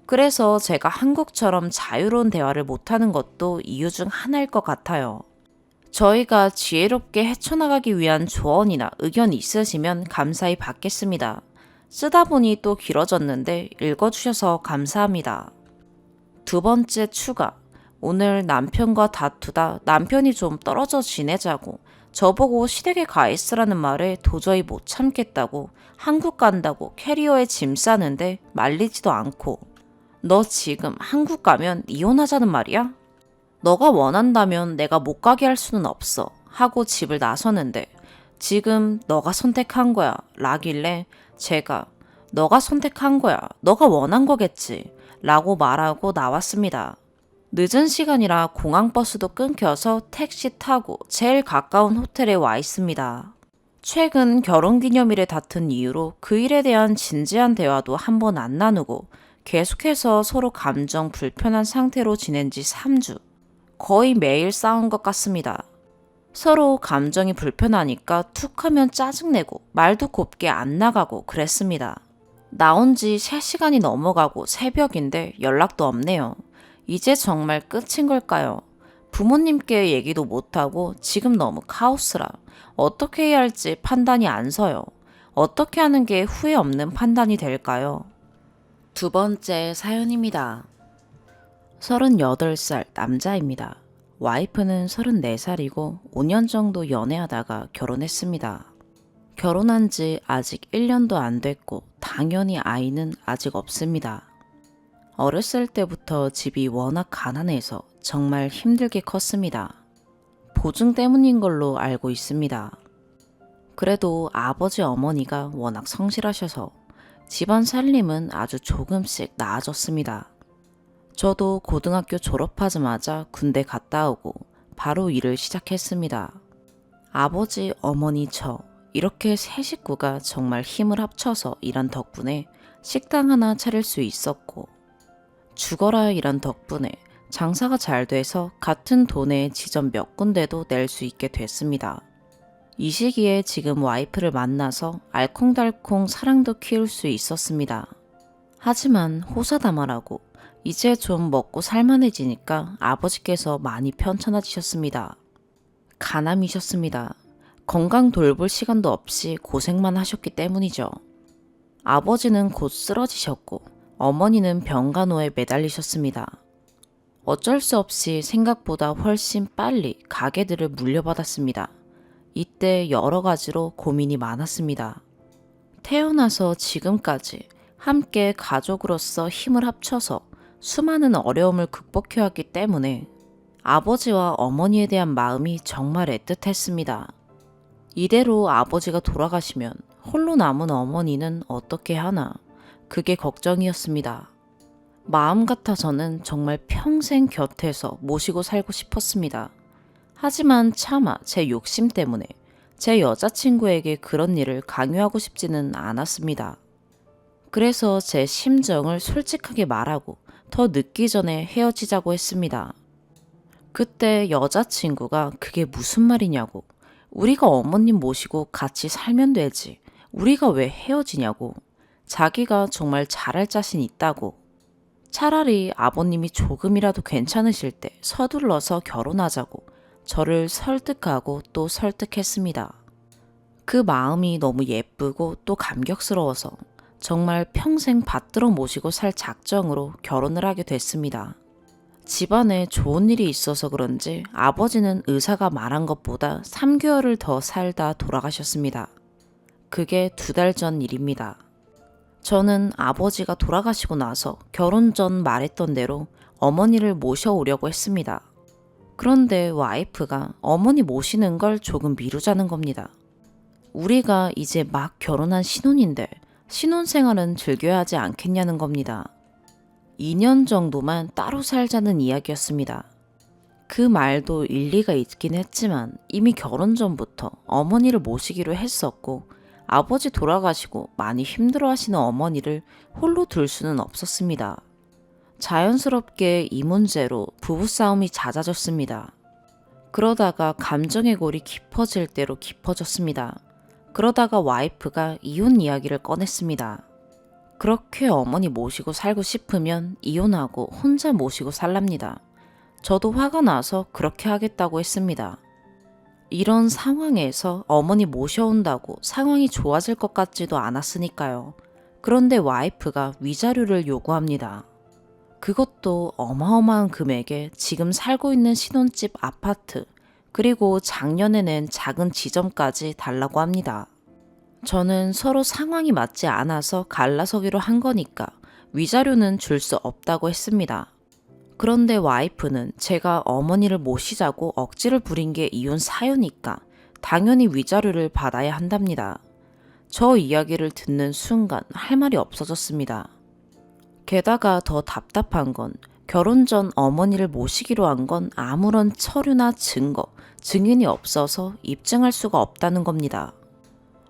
그래서 제가 한국처럼 자유로운 대화를 못하는 것도 이유 중 하나일 것 같아요. 저희가 지혜롭게 헤쳐나가기 위한 조언이나 의견 있으시면 감사히 받겠습니다. 쓰다 보니 또 길어졌는데 읽어주셔서 감사합니다. 두 번째 추가. 오늘 남편과 다투다 남편이 좀 떨어져 지내자고 저보고 시댁에 가 있으라는 말에 도저히 못 참겠다고 한국 간다고 캐리어에 짐 싸는데 말리지도 않고 너 지금 한국 가면 이혼하자는 말이야? 너가 원한다면 내가 못 가게 할 수는 없어 하고 집을 나서는데 지금 너가 선택한 거야 라길래 제가 너가 선택한 거야. 너가 원한 거겠지. 라고 말하고 나왔습니다. 늦은 시간이라 공항버스도 끊겨서 택시 타고 제일 가까운 호텔에 와 있습니다. 최근 결혼기념일에 다툰 이유로 그 일에 대한 진지한 대화도 한 번 안 나누고 계속해서 서로 감정 불편한 상태로 지낸 지 3주. 거의 매일 싸운 것 같습니다. 서로 감정이 불편하니까 툭 하면 짜증내고 말도 곱게 안 나가고 그랬습니다. 나온 지 3시간이 넘어가고 새벽인데 연락도 없네요. 이제 정말 끝인 걸까요? 부모님께 얘기도 못하고 지금 너무 카오스라 어떻게 해야 할지 판단이 안 서요. 어떻게 하는 게 후회 없는 판단이 될까요? 두 번째 사연입니다. 38살 남자입니다. 와이프는 34살이고 5년 정도 연애하다가 결혼했습니다. 결혼한 지 아직 1년도 안 됐고 당연히 아이는 아직 없습니다. 어렸을 때부터 집이 워낙 가난해서 정말 힘들게 컸습니다. 보증 때문인 걸로 알고 있습니다. 그래도 아버지 어머니가 워낙 성실하셔서 집안 살림은 아주 조금씩 나아졌습니다. 저도 고등학교 졸업하자마자 군대 갔다 오고 바로 일을 시작했습니다. 아버지, 어머니, 저 이렇게 세 식구가 정말 힘을 합쳐서 일한 덕분에 식당 하나 차릴 수 있었고 죽어라 일한 덕분에 장사가 잘 돼서 같은 돈에 지점 몇 군데도 낼 수 있게 됐습니다. 이 시기에 지금 와이프를 만나서 알콩달콩 사랑도 키울 수 있었습니다. 하지만 호사다마라고 이제 좀 먹고 살만해지니까 아버지께서 많이 편찮아지셨습니다. 가남이셨습니다. 건강 돌볼 시간도 없이 고생만 하셨기 때문이죠. 아버지는 곧 쓰러지셨고 어머니는 병간호에 매달리셨습니다. 어쩔 수 없이 생각보다 훨씬 빨리 가게들을 물려받았습니다. 이때 여러 가지로 고민이 많았습니다. 태어나서 지금까지 함께 가족으로서 힘을 합쳐서 수많은 어려움을 극복해야 하기 때문에 아버지와 어머니에 대한 마음이 정말 애틋했습니다. 이대로 아버지가 돌아가시면 홀로 남은 어머니는 어떻게 하나 그게 걱정이었습니다. 마음 같아서는 정말 평생 곁에서 모시고 살고 싶었습니다. 하지만 차마 제 욕심 때문에 제 여자친구에게 그런 일을 강요하고 싶지는 않았습니다. 그래서 제 심정을 솔직하게 말하고 더 늦기 전에 헤어지자고 했습니다. 그때 여자친구가 그게 무슨 말이냐고, 우리가 어머님 모시고 같이 살면 되지, 우리가 왜 헤어지냐고, 자기가 정말 잘할 자신 있다고, 차라리 아버님이 조금이라도 괜찮으실 때 서둘러서 결혼하자고 저를 설득하고 또 설득했습니다. 그 마음이 너무 예쁘고 또 감격스러워서 정말 평생 받들어 모시고 살 작정으로 결혼을 하게 됐습니다. 집안에 좋은 일이 있어서 그런지 아버지는 의사가 말한 것보다 3개월을 더 살다 돌아가셨습니다. 그게 2달 전 일입니다. 저는 아버지가 돌아가시고 나서 결혼 전 말했던 대로 어머니를 모셔오려고 했습니다. 그런데 와이프가 어머니 모시는 걸 조금 미루자는 겁니다. 우리가 이제 막 결혼한 신혼인데 신혼생활은 즐겨야 하지 않겠냐는 겁니다. 2년 정도만 따로 살자는 이야기였습니다. 그 말도 일리가 있긴 했지만 이미 결혼 전부터 어머니를 모시기로 했었고 아버지 돌아가시고 많이 힘들어하시는 어머니를 홀로 둘 수는 없었습니다. 자연스럽게 이 문제로 부부싸움이 잦아졌습니다. 그러다가 감정의 골이 깊어질 대로 깊어졌습니다. 그러다가 와이프가 이혼 이야기를 꺼냈습니다. 그렇게 어머니 모시고 살고 싶으면 이혼하고 혼자 모시고 살랍니다. 저도 화가 나서 그렇게 하겠다고 했습니다. 이런 상황에서 어머니 모셔온다고 상황이 좋아질 것 같지도 않았으니까요. 그런데 와이프가 위자료를 요구합니다. 그것도 어마어마한 금액에 지금 살고 있는 신혼집 아파트, 그리고 작년에 낸 작은 지점까지 달라고 합니다. 저는 서로 상황이 맞지 않아서 갈라서기로 한 거니까 위자료는 줄 수 없다고 했습니다. 그런데 와이프는 제가 어머니를 모시자고 억지를 부린 게 이혼 사유니까 당연히 위자료를 받아야 한답니다. 저 이야기를 듣는 순간 할 말이 없어졌습니다. 게다가 더 답답한 건 결혼 전 어머니를 모시기로 한 건 아무런 서류나 증거, 증인이 없어서 입증할 수가 없다는 겁니다.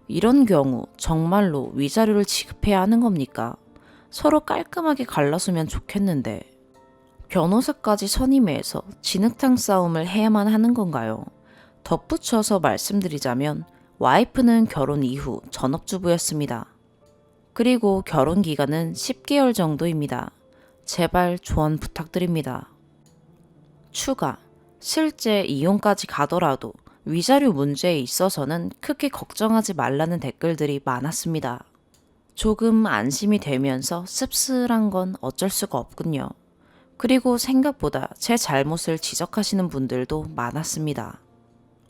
이런 경우 정말로 위자료를 지급해야 하는 겁니까? 서로 깔끔하게 갈라서면 좋겠는데 변호사까지 선임해서 진흙탕 싸움을 해야만 하는 건가요? 덧붙여서 말씀드리자면 와이프는 결혼 이후 전업주부였습니다. 그리고 결혼 기간은 10개월 정도입니다. 제발 조언 부탁드립니다. 추가, 실제 이혼까지 가더라도 위자료 문제에 있어서는 크게 걱정하지 말라는 댓글들이 많았습니다. 조금 안심이 되면서 씁쓸한 건 어쩔 수가 없군요. 그리고 생각보다 제 잘못을 지적하시는 분들도 많았습니다.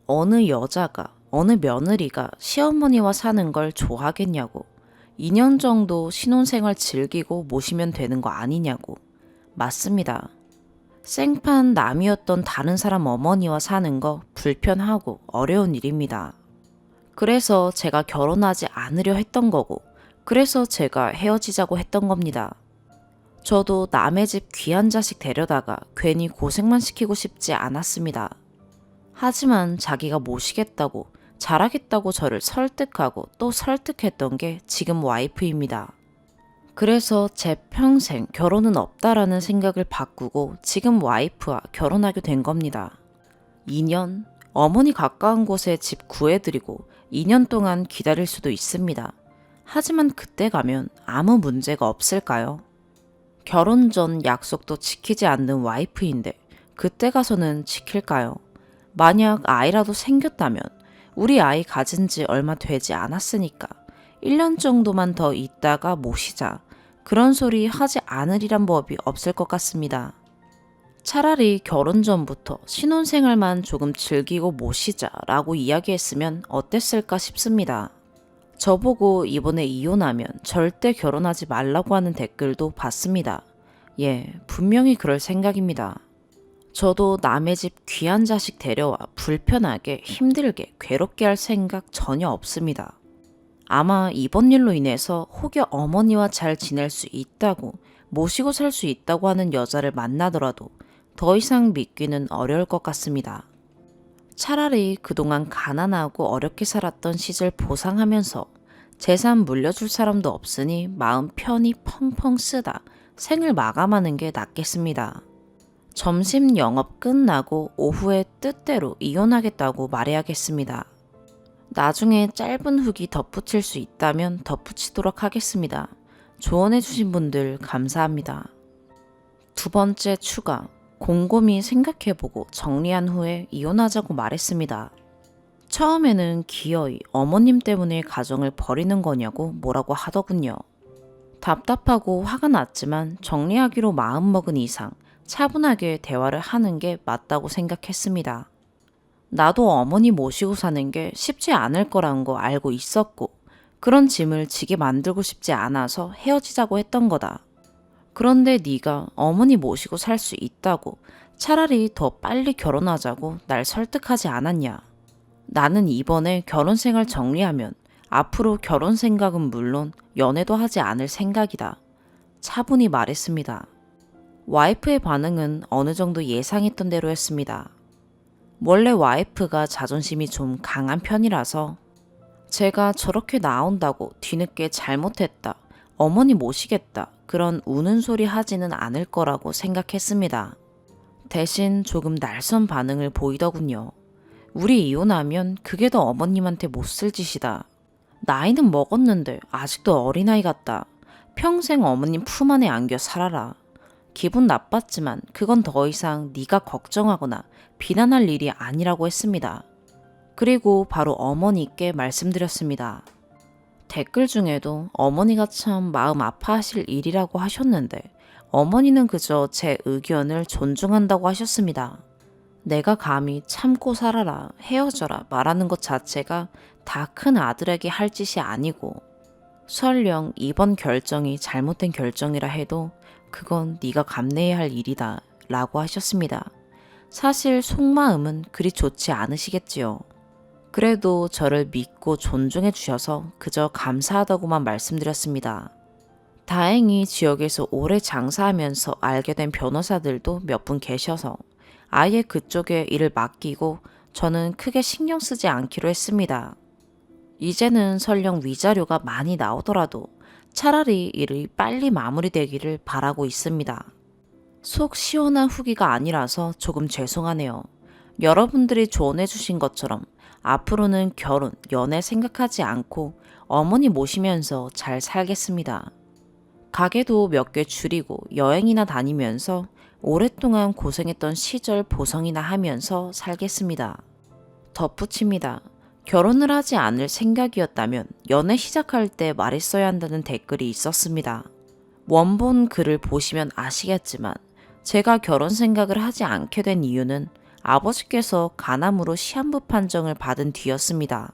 어느 여자가, 어느 며느리가 시어머니와 사는 걸 좋아하겠냐고, 2년 정도 신혼생활 즐기고 모시면 되는 거 아니냐고. 맞습니다. 생판 남이었던 다른 사람 어머니와 사는 거 불편하고 어려운 일입니다. 그래서 제가 결혼하지 않으려 했던 거고, 그래서 제가 헤어지자고 했던 겁니다. 저도 남의 집 귀한 자식 데려다가 괜히 고생만 시키고 싶지 않았습니다. 하지만 자기가 모시겠다고, 잘하겠다고 저를 설득하고 또 설득했던 게 지금 와이프입니다. 그래서 제 평생 결혼은 없다라는 생각을 바꾸고 지금 와이프와 결혼하게 된 겁니다. 2년, 어머니 가까운 곳에 집 구해드리고 2년 동안 기다릴 수도 있습니다. 하지만 그때 가면 아무 문제가 없을까요? 결혼 전 약속도 지키지 않는 와이프인데 그때 가서는 지킬까요? 만약 아이라도 생겼다면 우리 아이 가진 지 얼마 되지 않았으니까 1년 정도만 더 있다가 모시자. 그런 소리 하지 않으리란 법이 없을 것 같습니다. 차라리 결혼 전부터 신혼생활만 조금 즐기고 모시자라고 이야기했으면 어땠을까 싶습니다. 저보고 이번에 이혼하면 절대 결혼하지 말라고 하는 댓글도 봤습니다. 예, 분명히 그럴 생각입니다. 저도 남의 집 귀한 자식 데려와 불편하게 힘들게 괴롭게 할 생각 전혀 없습니다. 아마 이번 일로 인해서 혹여 어머니와 잘 지낼 수 있다고 모시고 살 수 있다고 하는 여자를 만나더라도 더 이상 믿기는 어려울 것 같습니다. 차라리 그동안 가난하고 어렵게 살았던 시절 보상하면서 재산 물려줄 사람도 없으니 마음 편히 펑펑 쓰다 생을 마감하는 게 낫겠습니다. 점심 영업 끝나고 오후에 뜻대로 이혼하겠다고 말해야겠습니다. 나중에 짧은 후기 덧붙일 수 있다면 덧붙이도록 하겠습니다. 조언해주신 분들 감사합니다. 두 번째 추가, 곰곰이 생각해보고 정리한 후에 이혼하자고 말했습니다. 처음에는 기어이 어머님 때문에 가정을 버리는 거냐고 뭐라고 하더군요. 답답하고 화가 났지만 정리하기로 마음먹은 이상 차분하게 대화를 하는 게 맞다고 생각했습니다. 나도 어머니 모시고 사는 게 쉽지 않을 거란 거 알고 있었고 그런 짐을 지게 만들고 싶지 않아서 헤어지자고 했던 거다. 그런데 네가 어머니 모시고 살 수 있다고 차라리 더 빨리 결혼하자고 날 설득하지 않았냐. 나는 이번에 결혼 생활 정리하면 앞으로 결혼 생각은 물론 연애도 하지 않을 생각이다. 차분히 말했습니다. 와이프의 반응은 어느 정도 예상했던 대로였습니다. 원래 와이프가 자존심이 좀 강한 편이라서 제가 저렇게 나온다고 뒤늦게 잘못했다, 어머니 모시겠다 그런 우는 소리 하지는 않을 거라고 생각했습니다. 대신 조금 날선 반응을 보이더군요. 우리 이혼하면 그게 더 어머님한테 못쓸 짓이다. 나이는 먹었는데 아직도 어린아이 같다. 평생 어머님 품 안에 안겨 살아라. 기분 나빴지만 그건 더 이상 네가 걱정하거나 비난할 일이 아니라고 했습니다. 그리고 바로 어머니께 말씀드렸습니다. 댓글 중에도 어머니가 참 마음 아파하실 일이라고 하셨는데 어머니는 그저 제 의견을 존중한다고 하셨습니다. 내가 감히 참고 살아라, 헤어져라 말하는 것 자체가 다 큰 아들에게 할 짓이 아니고 설령 이번 결정이 잘못된 결정이라 해도 그건 네가 감내해야 할 일이다 라고 하셨습니다. 사실 속마음은 그리 좋지 않으시겠지요. 그래도 저를 믿고 존중해 주셔서 그저 감사하다고만 말씀드렸습니다. 다행히 지역에서 오래 장사하면서 알게 된 변호사들도 몇 분 계셔서 아예 그쪽에 일을 맡기고 저는 크게 신경 쓰지 않기로 했습니다. 이제는 설령 위자료가 많이 나오더라도 차라리 일이 빨리 마무리되기를 바라고 있습니다. 속 시원한 후기가 아니라서 조금 죄송하네요. 여러분들이 조언해 주신 것처럼 앞으로는 결혼, 연애 생각하지 않고 어머니 모시면서 잘 살겠습니다. 가게도 몇 개 줄이고 여행이나 다니면서 오랫동안 고생했던 시절 보상이나 하면서 살겠습니다. 덧붙입니다. 결혼을 하지 않을 생각이었다면 연애 시작할 때 말했어야 한다는 댓글이 있었습니다. 원본 글을 보시면 아시겠지만 제가 결혼 생각을 하지 않게 된 이유는 아버지께서 간암으로 시한부 판정을 받은 뒤였습니다.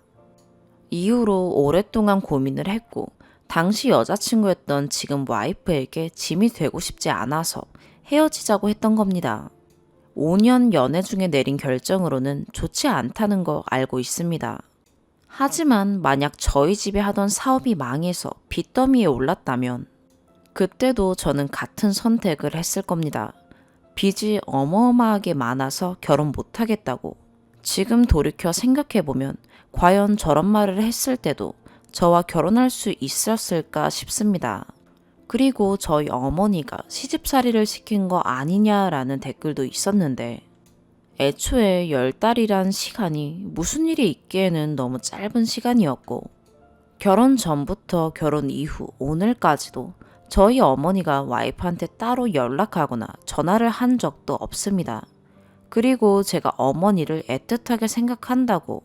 이후로 오랫동안 고민을 했고 당시 여자친구였던 지금 와이프에게 짐이 되고 싶지 않아서 헤어지자고 했던 겁니다. 5년 연애 중에 내린 결정으로는 좋지 않다는 거 알고 있습니다. 하지만 만약 저희 집에 하던 사업이 망해서 빚더미에 올랐다면 그때도 저는 같은 선택을 했을 겁니다. 빚이 어마어마하게 많아서 결혼 못하겠다고. 지금 돌이켜 생각해보면 과연 저런 말을 했을 때도 저와 결혼할 수 있었을까 싶습니다. 그리고 저희 어머니가 시집살이를 시킨 거 아니냐라는 댓글도 있었는데 애초에 10달이란 시간이 무슨 일이 있기에는 너무 짧은 시간이었고 결혼 전부터 결혼 이후 오늘까지도 저희 어머니가 와이프한테 따로 연락하거나 전화를 한 적도 없습니다. 그리고 제가 어머니를 애틋하게 생각한다고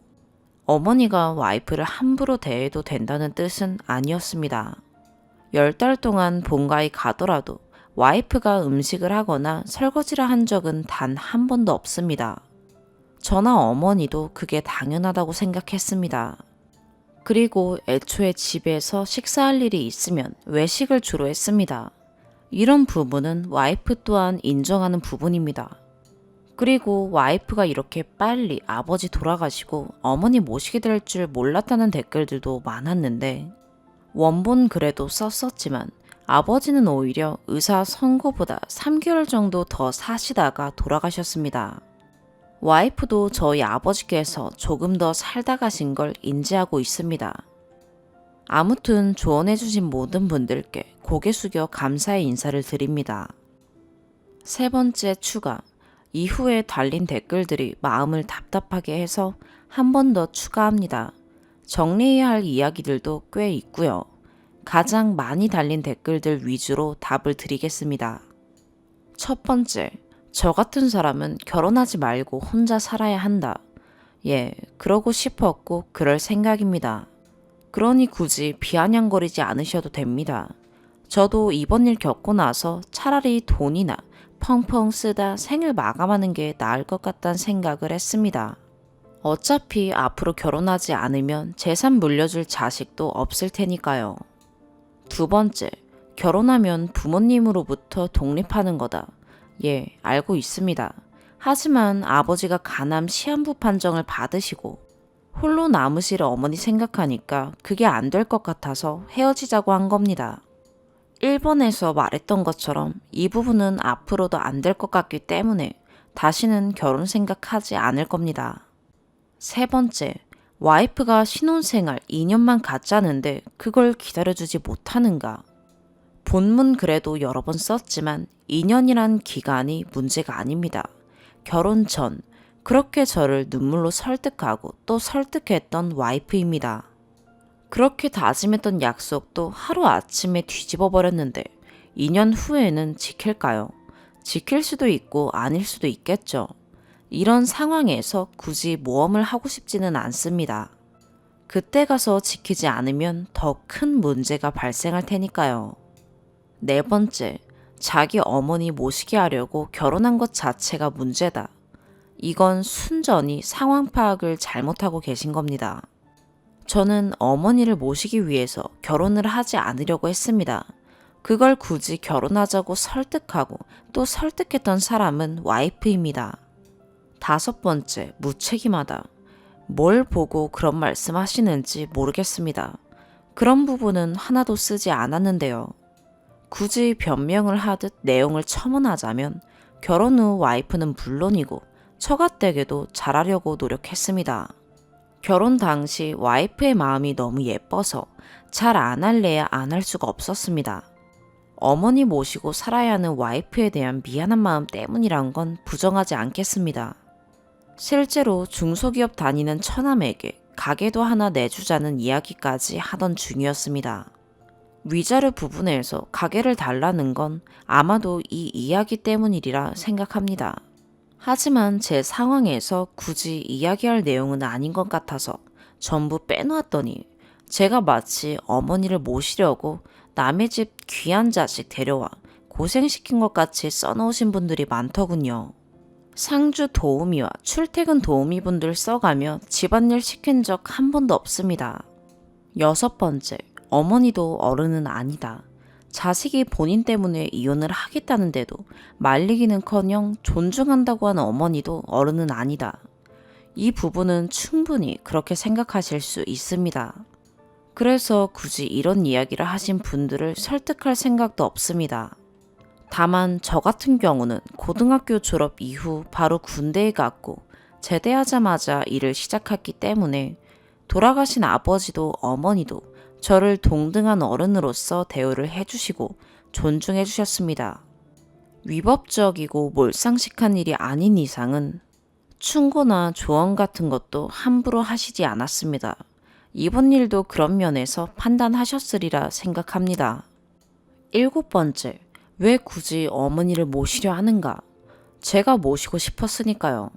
어머니가 와이프를 함부로 대해도 된다는 뜻은 아니었습니다. 10달 동안 본가에 가더라도 와이프가 음식을 하거나 설거지를 한 적은 단 한 번도 없습니다. 저나 어머니도 그게 당연하다고 생각했습니다. 그리고 애초에 집에서 식사할 일이 있으면 외식을 주로 했습니다. 이런 부분은 와이프 또한 인정하는 부분입니다. 그리고 와이프가 이렇게 빨리 아버지 돌아가시고 어머니 모시게 될 줄 몰랐다는 댓글들도 많았는데 원본 글에도 썼었지만 아버지는 오히려 의사 선고보다 3개월 정도 더 사시다가 돌아가셨습니다. 와이프도 저희 아버지께서 조금 더 살다 가신 걸 인지하고 있습니다. 아무튼 조언해주신 모든 분들께 고개 숙여 감사의 인사를 드립니다. 세 번째 추가. 이후에 달린 댓글들이 마음을 답답하게 해서 한 번 더 추가합니다. 정리해야 할 이야기들도 꽤 있고요. 가장 많이 달린 댓글들 위주로 답을 드리겠습니다. 첫 번째, 저 같은 사람은 결혼하지 말고 혼자 살아야 한다. 예, 그러고 싶었고 그럴 생각입니다. 그러니 굳이 비아냥거리지 않으셔도 됩니다. 저도 이번 일 겪고 나서 차라리 돈이나 펑펑 쓰다 생을 마감하는 게 나을 것 같다는 생각을 했습니다. 어차피 앞으로 결혼하지 않으면 재산 물려줄 자식도 없을 테니까요. 두 번째, 결혼하면 부모님으로부터 독립하는 거다. 예, 알고 있습니다. 하지만 아버지가 간암 시한부 판정을 받으시고 홀로 남으실 어머니 생각하니까 그게 안 될 것 같아서 헤어지자고 한 겁니다. 1번에서 말했던 것처럼 이 부분은 앞으로도 안 될 것 같기 때문에 다시는 결혼 생각하지 않을 겁니다. 세 번째, 와이프가 신혼생활 2년만 갖자는데 그걸 기다려주지 못하는가? 본문 글에도 여러 번 썼지만 2년이란 기간이 문제가 아닙니다. 결혼 전 그렇게 저를 눈물로 설득하고 또 설득했던 와이프입니다. 그렇게 다짐했던 약속도 하루아침에 뒤집어 버렸는데 2년 후에는 지킬까요? 지킬 수도 있고 아닐 수도 있겠죠. 이런 상황에서 굳이 모험을 하고 싶지는 않습니다. 그때 가서 지키지 않으면 더 큰 문제가 발생할 테니까요. 네 번째, 자기 어머니 모시게 하려고 결혼한 것 자체가 문제다. 이건 순전히 상황 파악을 잘못하고 계신 겁니다. 저는 어머니를 모시기 위해서 결혼을 하지 않으려고 했습니다. 그걸 굳이 결혼하자고 설득하고 또 설득했던 사람은 와이프입니다. 다섯 번째, 무책임하다. 뭘 보고 그런 말씀 하시는지 모르겠습니다. 그런 부분은 하나도 쓰지 않았는데요. 굳이 변명을 하듯 내용을 첨언하자면 결혼 후 와이프는 물론이고 처가댁에도 잘하려고 노력했습니다. 결혼 당시 와이프의 마음이 너무 예뻐서 잘 안 할래야 안 할 수가 없었습니다. 어머니 모시고 살아야 하는 와이프에 대한 미안한 마음 때문이란 건 부정하지 않겠습니다. 실제로 중소기업 다니는 처남에게 가게도 하나 내주자는 이야기까지 하던 중이었습니다. 위자료 부분에서 가게를 달라는 건 아마도 이 이야기 때문이리라 생각합니다. 하지만 제 상황에서 굳이 이야기할 내용은 아닌 것 같아서 전부 빼놓았더니 제가 마치 어머니를 모시려고 남의 집 귀한 자식 데려와 고생시킨 것 같이 써놓으신 분들이 많더군요. 상주 도우미와 출퇴근 도우미 분들 써가며 집안일 시킨 적 한 번도 없습니다. 6번째, 어머니도 어른은 아니다. 자식이 본인 때문에 이혼을 하겠다는데도 말리기는커녕 존중한다고 하는 어머니도 어른은 아니다. 이 부분은 충분히 그렇게 생각하실 수 있습니다. 그래서 굳이 이런 이야기를 하신 분들을 설득할 생각도 없습니다. 다만 저 같은 경우는 고등학교 졸업 이후 바로 군대에 갔고 제대하자마자 일을 시작했기 때문에 돌아가신 아버지도 어머니도 저를 동등한 어른으로서 대우를 해주시고 존중해 주셨습니다. 위법적이고 몰상식한 일이 아닌 이상은 충고나 조언 같은 것도 함부로 하시지 않았습니다. 이번 일도 그런 면에서 판단하셨으리라 생각합니다. 7번째, 왜 굳이 어머니를 모시려 하는가? 제가 모시고 싶었으니까요.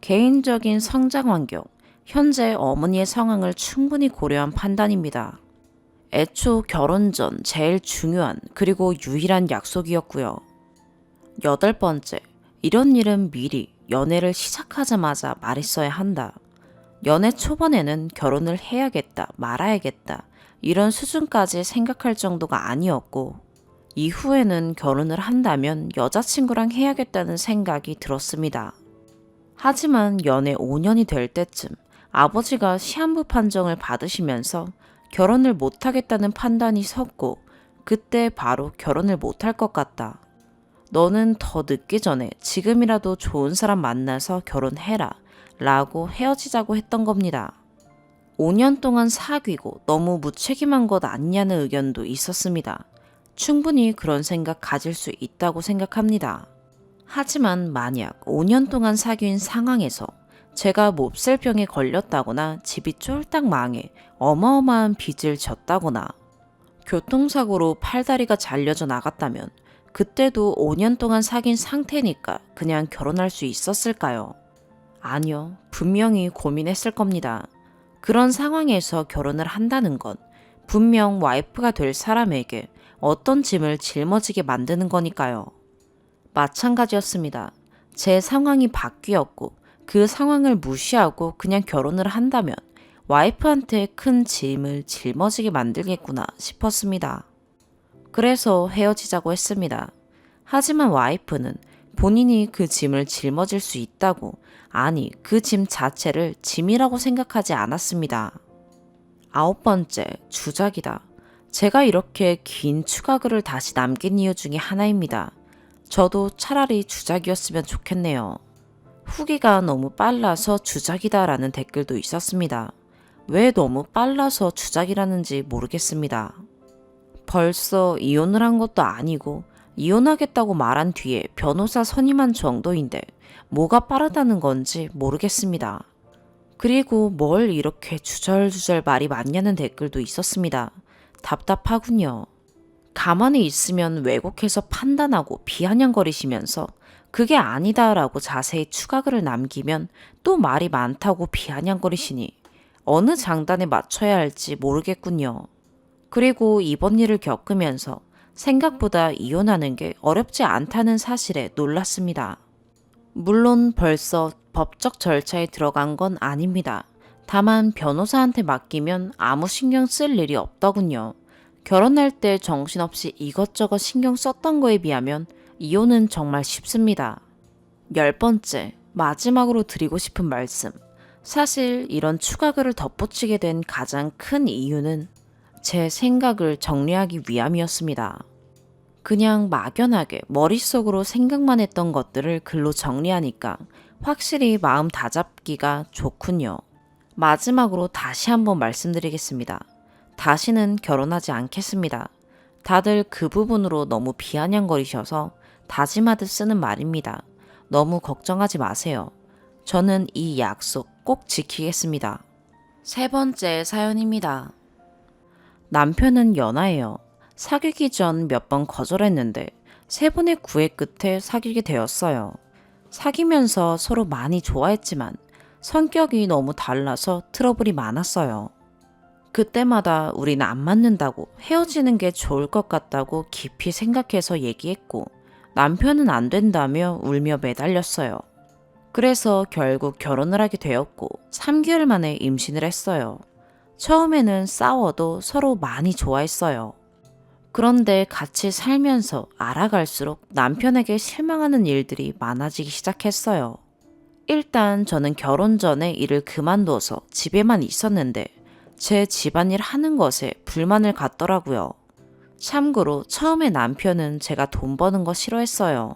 개인적인 성장 환경, 현재 어머니의 상황을 충분히 고려한 판단입니다. 애초 결혼 전 제일 중요한 그리고 유일한 약속이었고요. 8번째, 이런 일은 미리 연애를 시작하자마자 말했어야 한다. 연애 초반에는 결혼을 해야겠다, 말아야겠다 이런 수준까지 생각할 정도가 아니었고 이후에는 결혼을 한다면 여자친구랑 해야겠다는 생각이 들었습니다. 하지만 연애 5년이 될 때쯤 아버지가 시한부 판정을 받으시면서 결혼을 못하겠다는 판단이 섰고 그때 바로 결혼을 못할 것 같다. 너는 더 늦기 전에 지금이라도 좋은 사람 만나서 결혼해라 라고 헤어지자고 했던 겁니다. 5년 동안 사귀고 너무 무책임한 것 아니냐는 의견도 있었습니다. 충분히 그런 생각 가질 수 있다고 생각합니다. 하지만 만약 5년 동안 사귄 상황에서 제가 몹쓸 병에 걸렸다거나 집이 쫄딱 망해 어마어마한 빚을 졌다거나 교통사고로 팔다리가 잘려져 나갔다면 그때도 5년 동안 사귄 상태니까 그냥 결혼할 수 있었을까요? 아니요, 분명히 고민했을 겁니다. 그런 상황에서 결혼을 한다는 건 분명 와이프가 될 사람에게 어떤 짐을 짊어지게 만드는 거니까요. 마찬가지였습니다. 제 상황이 바뀌었고 그 상황을 무시하고 그냥 결혼을 한다면 와이프한테 큰 짐을 짊어지게 만들겠구나 싶었습니다. 그래서 헤어지자고 했습니다. 하지만 와이프는 본인이 그 짐을 짊어질 수 있다고, 아니 그 짐 자체를 짐이라고 생각하지 않았습니다. 9번째, 주작이다. 제가 이렇게 긴 추가글을 다시 남긴 이유 중에 하나입니다. 저도 차라리 주작이었으면 좋겠네요. 후기가 너무 빨라서 주작이다 라는 댓글도 있었습니다. 왜 너무 빨라서 주작이라는지 모르겠습니다. 벌써 이혼을 한 것도 아니고 이혼하겠다고 말한 뒤에 변호사 선임한 정도인데 뭐가 빠르다는 건지 모르겠습니다. 그리고 뭘 이렇게 주절주절 말이 많냐는 댓글도 있었습니다. 답답하군요. 가만히 있으면 왜곡해서 판단하고 비아냥거리시면서 그게 아니다라고 자세히 추가글을 남기면 또 말이 많다고 비아냥거리시니 어느 장단에 맞춰야 할지 모르겠군요. 그리고 이번 일을 겪으면서 생각보다 이혼하는 게 어렵지 않다는 사실에 놀랐습니다. 물론 벌써 법적 절차에 들어간 건 아닙니다. 다만 변호사한테 맡기면 아무 신경 쓸 일이 없더군요. 결혼할 때 정신없이 이것저것 신경 썼던 거에 비하면 이혼은 정말 쉽습니다. 10번째, 마지막으로 드리고 싶은 말씀. 사실 이런 추가글을 덧붙이게 된 가장 큰 이유는 제 생각을 정리하기 위함이었습니다. 그냥 막연하게 머릿속으로 생각만 했던 것들을 글로 정리하니까 확실히 마음 다잡기가 좋군요. 마지막으로 다시 한번 말씀드리겠습니다. 다시는 결혼하지 않겠습니다. 다들 그 부분으로 너무 비아냥거리셔서 다짐하듯 쓰는 말입니다. 너무 걱정하지 마세요. 저는 이 약속 꼭 지키겠습니다. 세 번째 사연입니다. 남편은 연하예요. 사귀기 전 몇 번 거절했는데 세 번의 구애 끝에 사귀게 되었어요. 사귀면서 서로 많이 좋아했지만 성격이 너무 달라서 트러블이 많았어요. 그때마다 우린 안 맞는다고 헤어지는 게 좋을 것 같다고 깊이 생각해서 얘기했고 남편은 안 된다며 울며 매달렸어요. 그래서 결국 결혼을 하게 되었고 3개월 만에 임신을 했어요. 처음에는 싸워도 서로 많이 좋아했어요. 그런데 같이 살면서 알아갈수록 남편에게 실망하는 일들이 많아지기 시작했어요. 일단 저는 결혼 전에 일을 그만둬서 집에만 있었는데 제 집안일 하는 것에 불만을 갖더라고요. 참고로 처음에 남편은 제가 돈 버는 거 싫어했어요.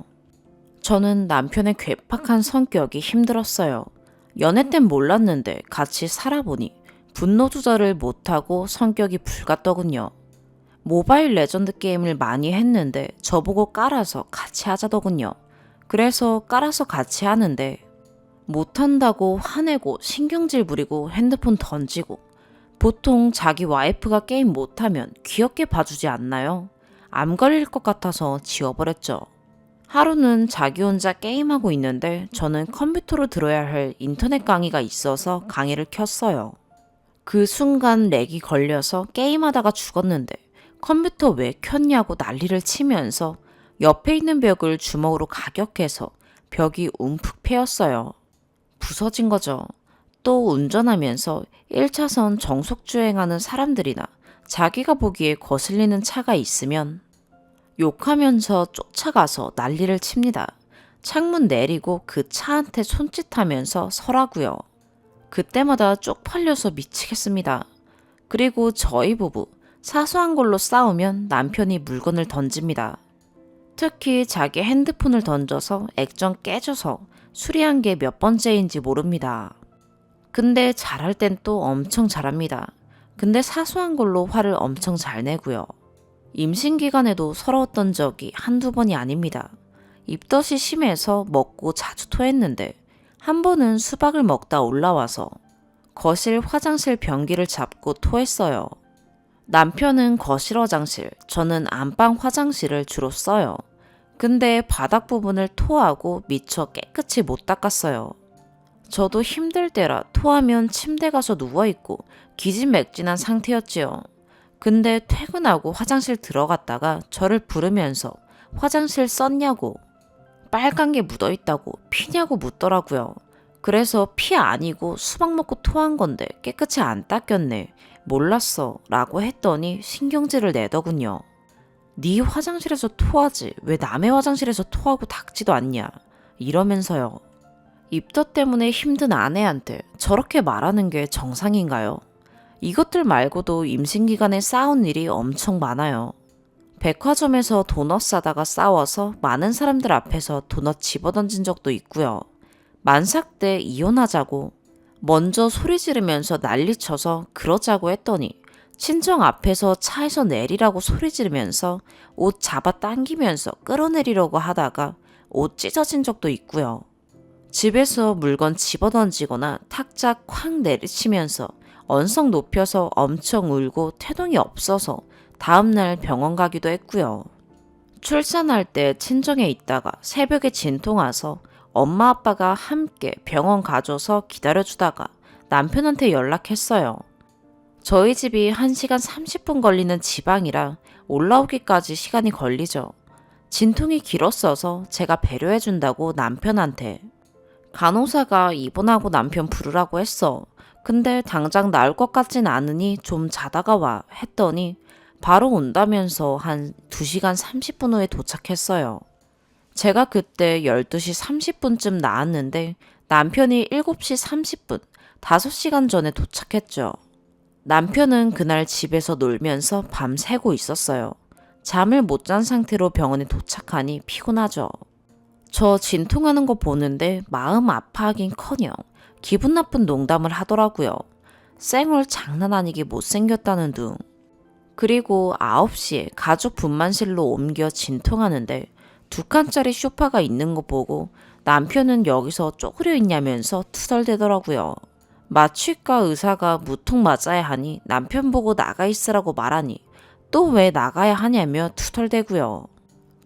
저는 남편의 괴팍한 성격이 힘들었어요. 연애 땐 몰랐는데 같이 살아보니 분노 조절을 못하고 성격이 불같더군요. 모바일 레전드 게임을 많이 했는데 저보고 깔아서 같이 하자더군요. 그래서 깔아서 같이 하는데 못한다고 화내고 신경질 부리고 핸드폰 던지고 보통 자기 와이프가 게임 못하면 귀엽게 봐주지 않나요? 암 걸릴 것 같아서 지워버렸죠. 하루는 자기 혼자 게임하고 있는데 저는 컴퓨터로 들어야 할 인터넷 강의가 있어서 강의를 켰어요. 그 순간 렉이 걸려서 게임하다가 죽었는데 컴퓨터 왜 켰냐고 난리를 치면서 옆에 있는 벽을 주먹으로 가격해서 벽이 움푹 패였어요. 부서진 거죠. 또 운전하면서 1차선 정속 주행하는 사람들이나 자기가 보기에 거슬리는 차가 있으면 욕하면서 쫓아가서 난리를 칩니다. 창문 내리고 그 차한테 손짓하면서 서라고요. 그때마다 쪽팔려서 미치겠습니다. 그리고 저희 부부 사소한 걸로 싸우면 남편이 물건을 던집니다. 특히 자기 핸드폰을 던져서 액정 깨져서 수리한 게 몇 번째인지 모릅니다. 근데 잘할 땐 또 엄청 잘합니다. 근데 사소한 걸로 화를 엄청 잘 내고요. 임신 기간에도 서러웠던 적이 한두 번이 아닙니다. 입덧이 심해서 먹고 자주 토했는데 한 번은 수박을 먹다 올라와서 거실 화장실 변기를 잡고 토했어요. 남편은 거실 화장실, 저는 안방 화장실을 주로 써요. 근데 바닥 부분을 토하고 미처 깨끗이 못 닦았어요. 저도 힘들 때라 토하면 침대 가서 누워있고 기진맥진한 상태였지요. 근데 퇴근하고 화장실 들어갔다가 저를 부르면서 화장실 썼냐고, 빨간 게 묻어있다고 피냐고 묻더라고요. 그래서 피 아니고 수박 먹고 토한 건데 깨끗이 안 닦였네. 몰랐어 라고 했더니 신경질을 내더군요. 네 화장실에서 토하지 왜 남의 화장실에서 토하고 닦지도 않냐 이러면서요. 입덧 때문에 힘든 아내한테 저렇게 말하는 게 정상인가요? 이것들 말고도 임신 기간에 싸운 일이 엄청 많아요. 백화점에서 도넛 사다가 싸워서 많은 사람들 앞에서 도넛 집어던진 적도 있고요. 만삭 때 이혼하자고 먼저 소리 지르면서 난리쳐서 그러자고 했더니 친정 앞에서 차에서 내리라고 소리 지르면서 옷 잡아 당기면서 끌어내리려고 하다가 옷 찢어진 적도 있고요. 집에서 물건 집어던지거나 탁자 쾅 내리치면서 언성 높여서 엄청 울고 태동이 없어서 다음날 병원 가기도 했고요. 출산할 때 친정에 있다가 새벽에 진통 와서 엄마 아빠가 함께 병원 가줘서 기다려주다가 남편한테 연락했어요. 저희 집이 1시간 30분 걸리는 지방이라 올라오기까지 시간이 걸리죠. 진통이 길었어서 제가 배려해준다고 남편한테 간호사가 입원하고 남편 부르라고 했어. 근데 당장 나을 것 같진 않으니 좀 자다가 와 했더니 바로 온다면서 한 2시간 30분 후에 도착했어요. 제가 그때 12시 30분쯤 나왔는데 남편이 7시 30분 5시간 전에 도착했죠. 남편은 그날 집에서 놀면서 밤 새고 있었어요. 잠을 못 잔 상태로 병원에 도착하니 피곤하죠. 저 진통하는 거 보는데 마음 아파하긴커녕 기분 나쁜 농담을 하더라고요. 쌩얼 장난 아니게 못생겼다는 둥. 그리고 9시에 가족 분만실로 옮겨 진통하는데 2칸짜리 소파가 있는 거 보고 남편은 여기서 쪼그려 있냐면서 투덜대더라고요. 마취과 의사가 무통 맞아야 하니 남편 보고 나가 있으라고 말하니 또 왜 나가야 하냐며 투덜대고요.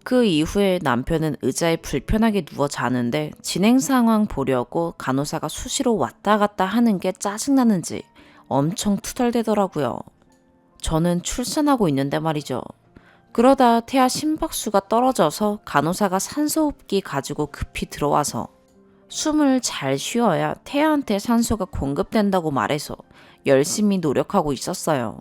그 이후에 남편은 의자에 불편하게 누워 자는데 진행 상황 보려고 간호사가 수시로 왔다 갔다 하는 게 짜증나는지 엄청 투덜대더라고요. 저는 출산하고 있는데 말이죠. 그러다 태아 심박수가 떨어져서 간호사가 산소호흡기 가지고 급히 들어와서 숨을 잘 쉬어야 태아한테 산소가 공급된다고 말해서 열심히 노력하고 있었어요.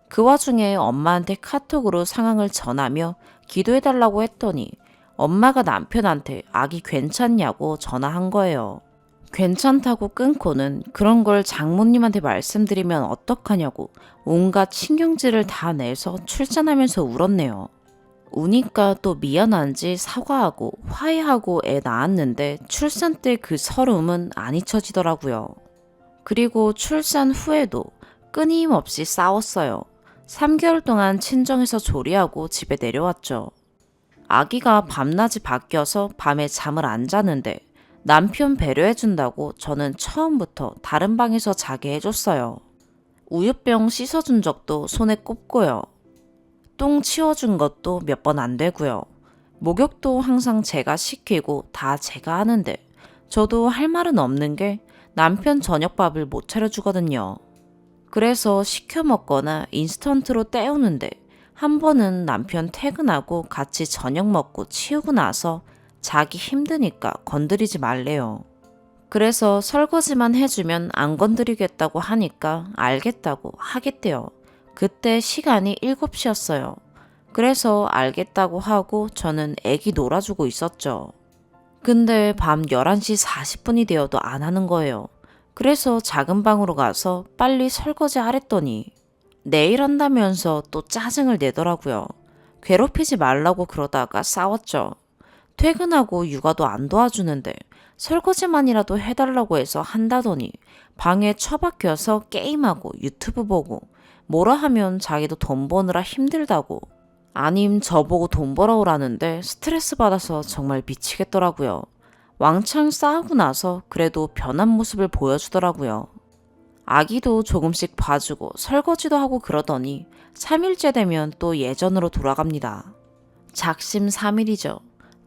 그 와중에 엄마한테 카톡으로 상황을 전하며 기도해달라고 했더니 엄마가 남편한테 아기 괜찮냐고 전화한 거예요. 괜찮다고 끊고는 그런 걸 장모님한테 말씀드리면 어떡하냐고 온갖 신경질을 다 내서 출산하면서 울었네요. 우니까 또 미안한지 사과하고 화해하고 애 낳았는데 출산 때 그 서름은 안 잊혀지더라고요. 그리고 출산 후에도 끊임없이 싸웠어요. 3개월 동안 친정에서 조리하고 집에 내려왔죠. 아기가 밤낮이 바뀌어서 밤에 잠을 안 자는데 남편 배려해준다고 저는 처음부터 다른 방에서 자게 해줬어요. 우유병 씻어준 적도 손에 꼽고요. 똥 치워준 것도 몇 번 안 되고요. 목욕도 항상 제가 시키고 다 제가 하는데 저도 할 말은 없는 게 남편 저녁밥을 못 차려주거든요. 그래서 시켜 먹거나 인스턴트로 때우는데 한 번은 남편 퇴근하고 같이 저녁 먹고 치우고 나서 자기 힘드니까 건드리지 말래요. 그래서 설거지만 해주면 안 건드리겠다고 하니까 알겠다고 하겠대요. 그때 시간이 7시였어요. 그래서 알겠다고 하고 저는 애기 놀아주고 있었죠. 근데 밤 11시 40분이 되어도 안 하는 거예요. 그래서 작은 방으로 가서 빨리 설거지 하랬더니 내일 한다면서 또 짜증을 내더라고요. 괴롭히지 말라고 그러다가 싸웠죠. 퇴근하고 육아도 안 도와주는데 설거지만이라도 해달라고 해서 한다더니 방에 처박혀서 게임하고 유튜브 보고 뭐라 하면 자기도 돈 버느라 힘들다고 아님 저보고 돈 벌어오라는데 스트레스 받아서 정말 미치겠더라고요. 왕창 싸우고 나서 그래도 변한 모습을 보여주더라고요. 아기도 조금씩 봐주고 설거지도 하고 그러더니 3일째 되면 또 예전으로 돌아갑니다. 작심 3일이죠.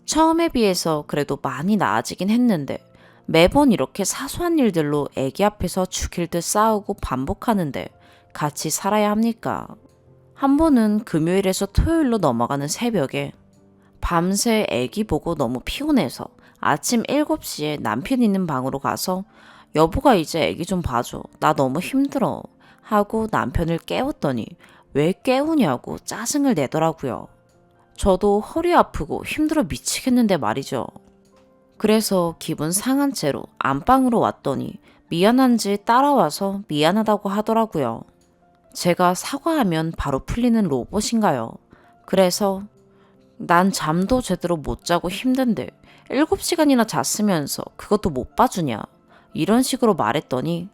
처음에 비해서 그래도 많이 나아지긴 했는데 매번 이렇게 사소한 일들로 애기 앞에서 죽일 듯 싸우고 반복하는데 같이 살아야 합니까? 한 번은 금요일에서 토요일로 넘어가는 새벽에 밤새 애기 보고 너무 피곤해서 아침 7시에 남편 있는 방으로 가서 여보가 이제 애기 좀 봐줘. 나 너무 힘들어. 하고 남편을 깨웠더니 왜 깨우냐고 짜증을 내더라고요. 저도 허리 아프고 힘들어 미치겠는데 말이죠. 그래서 기분 상한 채로 안방으로 왔더니 미안한지 따라와서 미안하다고 하더라고요. 제가 사과하면 바로 풀리는 로봇인가요? 그래서 난 잠도 제대로 못 자고 힘든데 7시간이나 잤으면서 그것도 못 봐주냐? 이런 식으로 말했더니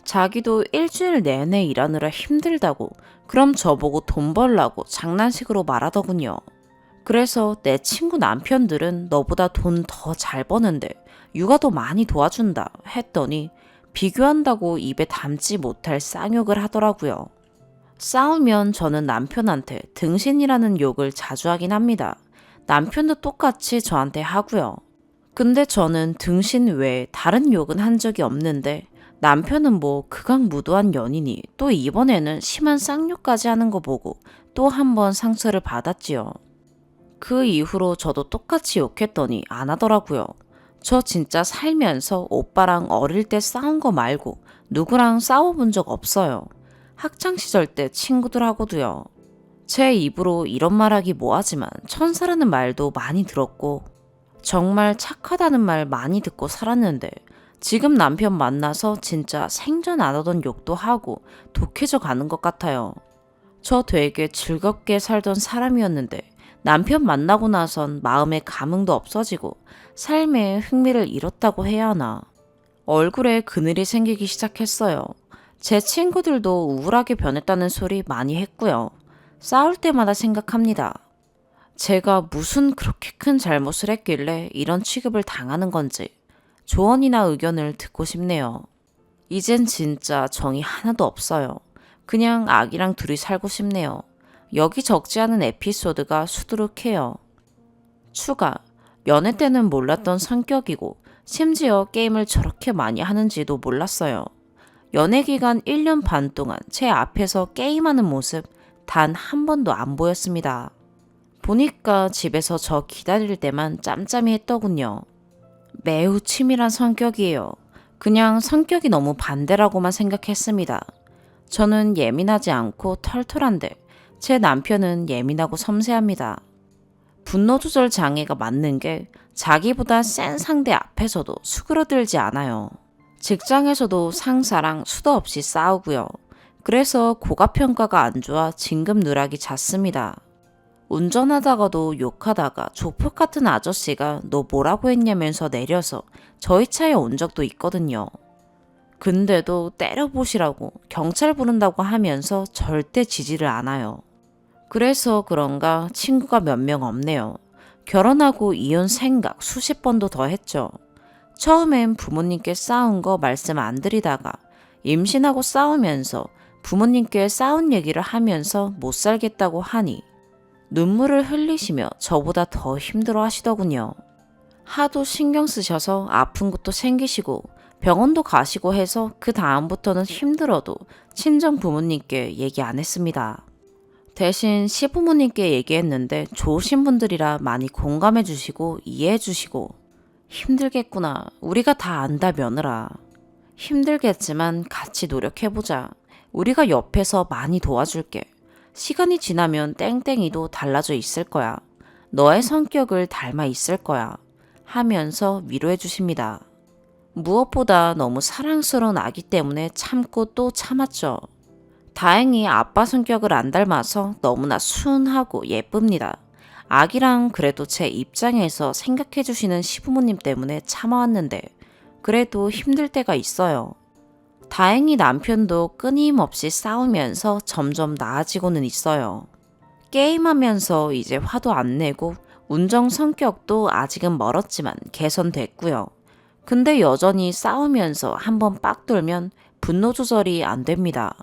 자기도 일주일 내내 일하느라 힘들다고 그럼 저보고 돈 벌라고 장난식으로 말하더군요. 그래서 내 친구 남편들은 너보다 돈 더 잘 버는데 육아도 많이 도와준다 했더니 비교한다고 입에 담지 못할 쌍욕을 하더라고요. 싸우면 저는 남편한테 등신이라는 욕을 자주 하긴 합니다. 남편도 똑같이 저한테 하고요. 근데 저는 등신 외에 다른 욕은 한 적이 없는데 남편은 뭐 극악무도한 연인이 또 이번에는 심한 쌍욕까지 하는 거 보고 또 한 번 상처를 받았지요. 그 이후로 저도 똑같이 욕했더니 안 하더라고요. 저 진짜 살면서 오빠랑 어릴 때 싸운 거 말고 누구랑 싸워본 적 없어요. 학창시절 때 친구들하고도요. 제 입으로 이런 말하기 뭐하지만 천사라는 말도 많이 들었고 정말 착하다는 말 많이 듣고 살았는데 지금 남편 만나서 진짜 생전 안 하던 욕도 하고 독해져 가는 것 같아요. 저 되게 즐겁게 살던 사람이었는데 남편 만나고 나선 마음의 감흥도 없어지고 삶에 흥미를 잃었다고 해야 하나. 얼굴에 그늘이 생기기 시작했어요. 제 친구들도 우울하게 변했다는 소리 많이 했고요. 싸울 때마다 생각합니다. 제가 무슨 그렇게 큰 잘못을 했길래 이런 취급을 당하는 건지 조언이나 의견을 듣고 싶네요. 이젠 진짜 정이 하나도 없어요. 그냥 아기랑 둘이 살고 싶네요. 여기 적지 않은 에피소드가 수두룩해요. 추가, 연애 때는 몰랐던 성격이고 심지어 게임을 저렇게 많이 하는지도 몰랐어요. 연애 기간 1년 반 동안 제 앞에서 게임하는 모습 단 한 번도 안 보였습니다. 보니까 집에서 저 기다릴 때만 짬짬이 했더군요. 매우 치밀한 성격이에요. 그냥 성격이 너무 반대라고만 생각했습니다. 저는 예민하지 않고 털털한데 제 남편은 예민하고 섬세합니다. 분노 조절 장애가 맞는 게 자기보다 센 상대 앞에서도 수그러들지 않아요. 직장에서도 상사랑 수도 없이 싸우고요. 그래서 고가평가가 안 좋아 진급누락이 잦습니다. 운전하다가도 욕하다가 조폭 같은 아저씨가 너 뭐라고 했냐면서 내려서 저희 차에 온 적도 있거든요. 근데도 때려보시라고 경찰 부른다고 하면서 절대 지지를 않아요. 그래서 그런가 친구가 몇 명 없네요. 결혼하고 이혼 생각 수십 번도 더 했죠. 처음엔 부모님께 싸운 거 말씀 안 드리다가 임신하고 싸우면서 부모님께 싸운 얘기를 하면서 못 살겠다고 하니 눈물을 흘리시며 저보다 더 힘들어 하시더군요. 하도 신경 쓰셔서 아픈 것도 생기시고 병원도 가시고 해서 그 다음부터는 힘들어도 친정 부모님께 얘기 안 했습니다. 대신 시부모님께 얘기했는데 좋으신 분들이라 많이 공감해 주시고 이해해 주시고 힘들겠구나. 우리가 다 안다 며느라. 힘들겠지만 같이 노력해보자. 우리가 옆에서 많이 도와줄게. 시간이 지나면 땡땡이도 달라져 있을 거야. 너의 성격을 닮아 있을 거야. 하면서 위로해 주십니다. 무엇보다 너무 사랑스러운 아기 때문에 참고 또 참았죠. 다행히 아빠 성격을 안 닮아서 너무나 순하고 예쁩니다. 아기랑 그래도 제 입장에서 생각해 주시는 시부모님 때문에 참아왔는데 그래도 힘들 때가 있어요. 다행히 남편도 끊임없이 싸우면서 점점 나아지고는 있어요. 게임하면서 이제 화도 안 내고 운정 성격도 아직은 멀었지만 개선됐고요. 근데 여전히 싸우면서 한번 빡 돌면 분노 조절이 안 됩니다.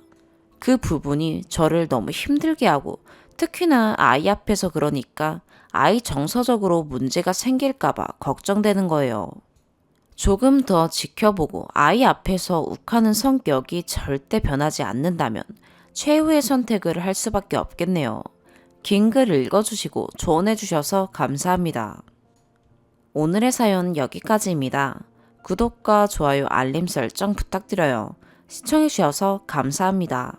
그 부분이 저를 너무 힘들게 하고 특히나 아이 앞에서 그러니까 아이 정서적으로 문제가 생길까봐 걱정되는 거예요. 조금 더 지켜보고 아이 앞에서 욱하는 성격이 절대 변하지 않는다면 최후의 선택을 할 수밖에 없겠네요. 긴 글 읽어주시고 조언해주셔서 감사합니다. 오늘의 사연 여기까지입니다. 구독과 좋아요, 알림 설정 부탁드려요. 시청해주셔서 감사합니다.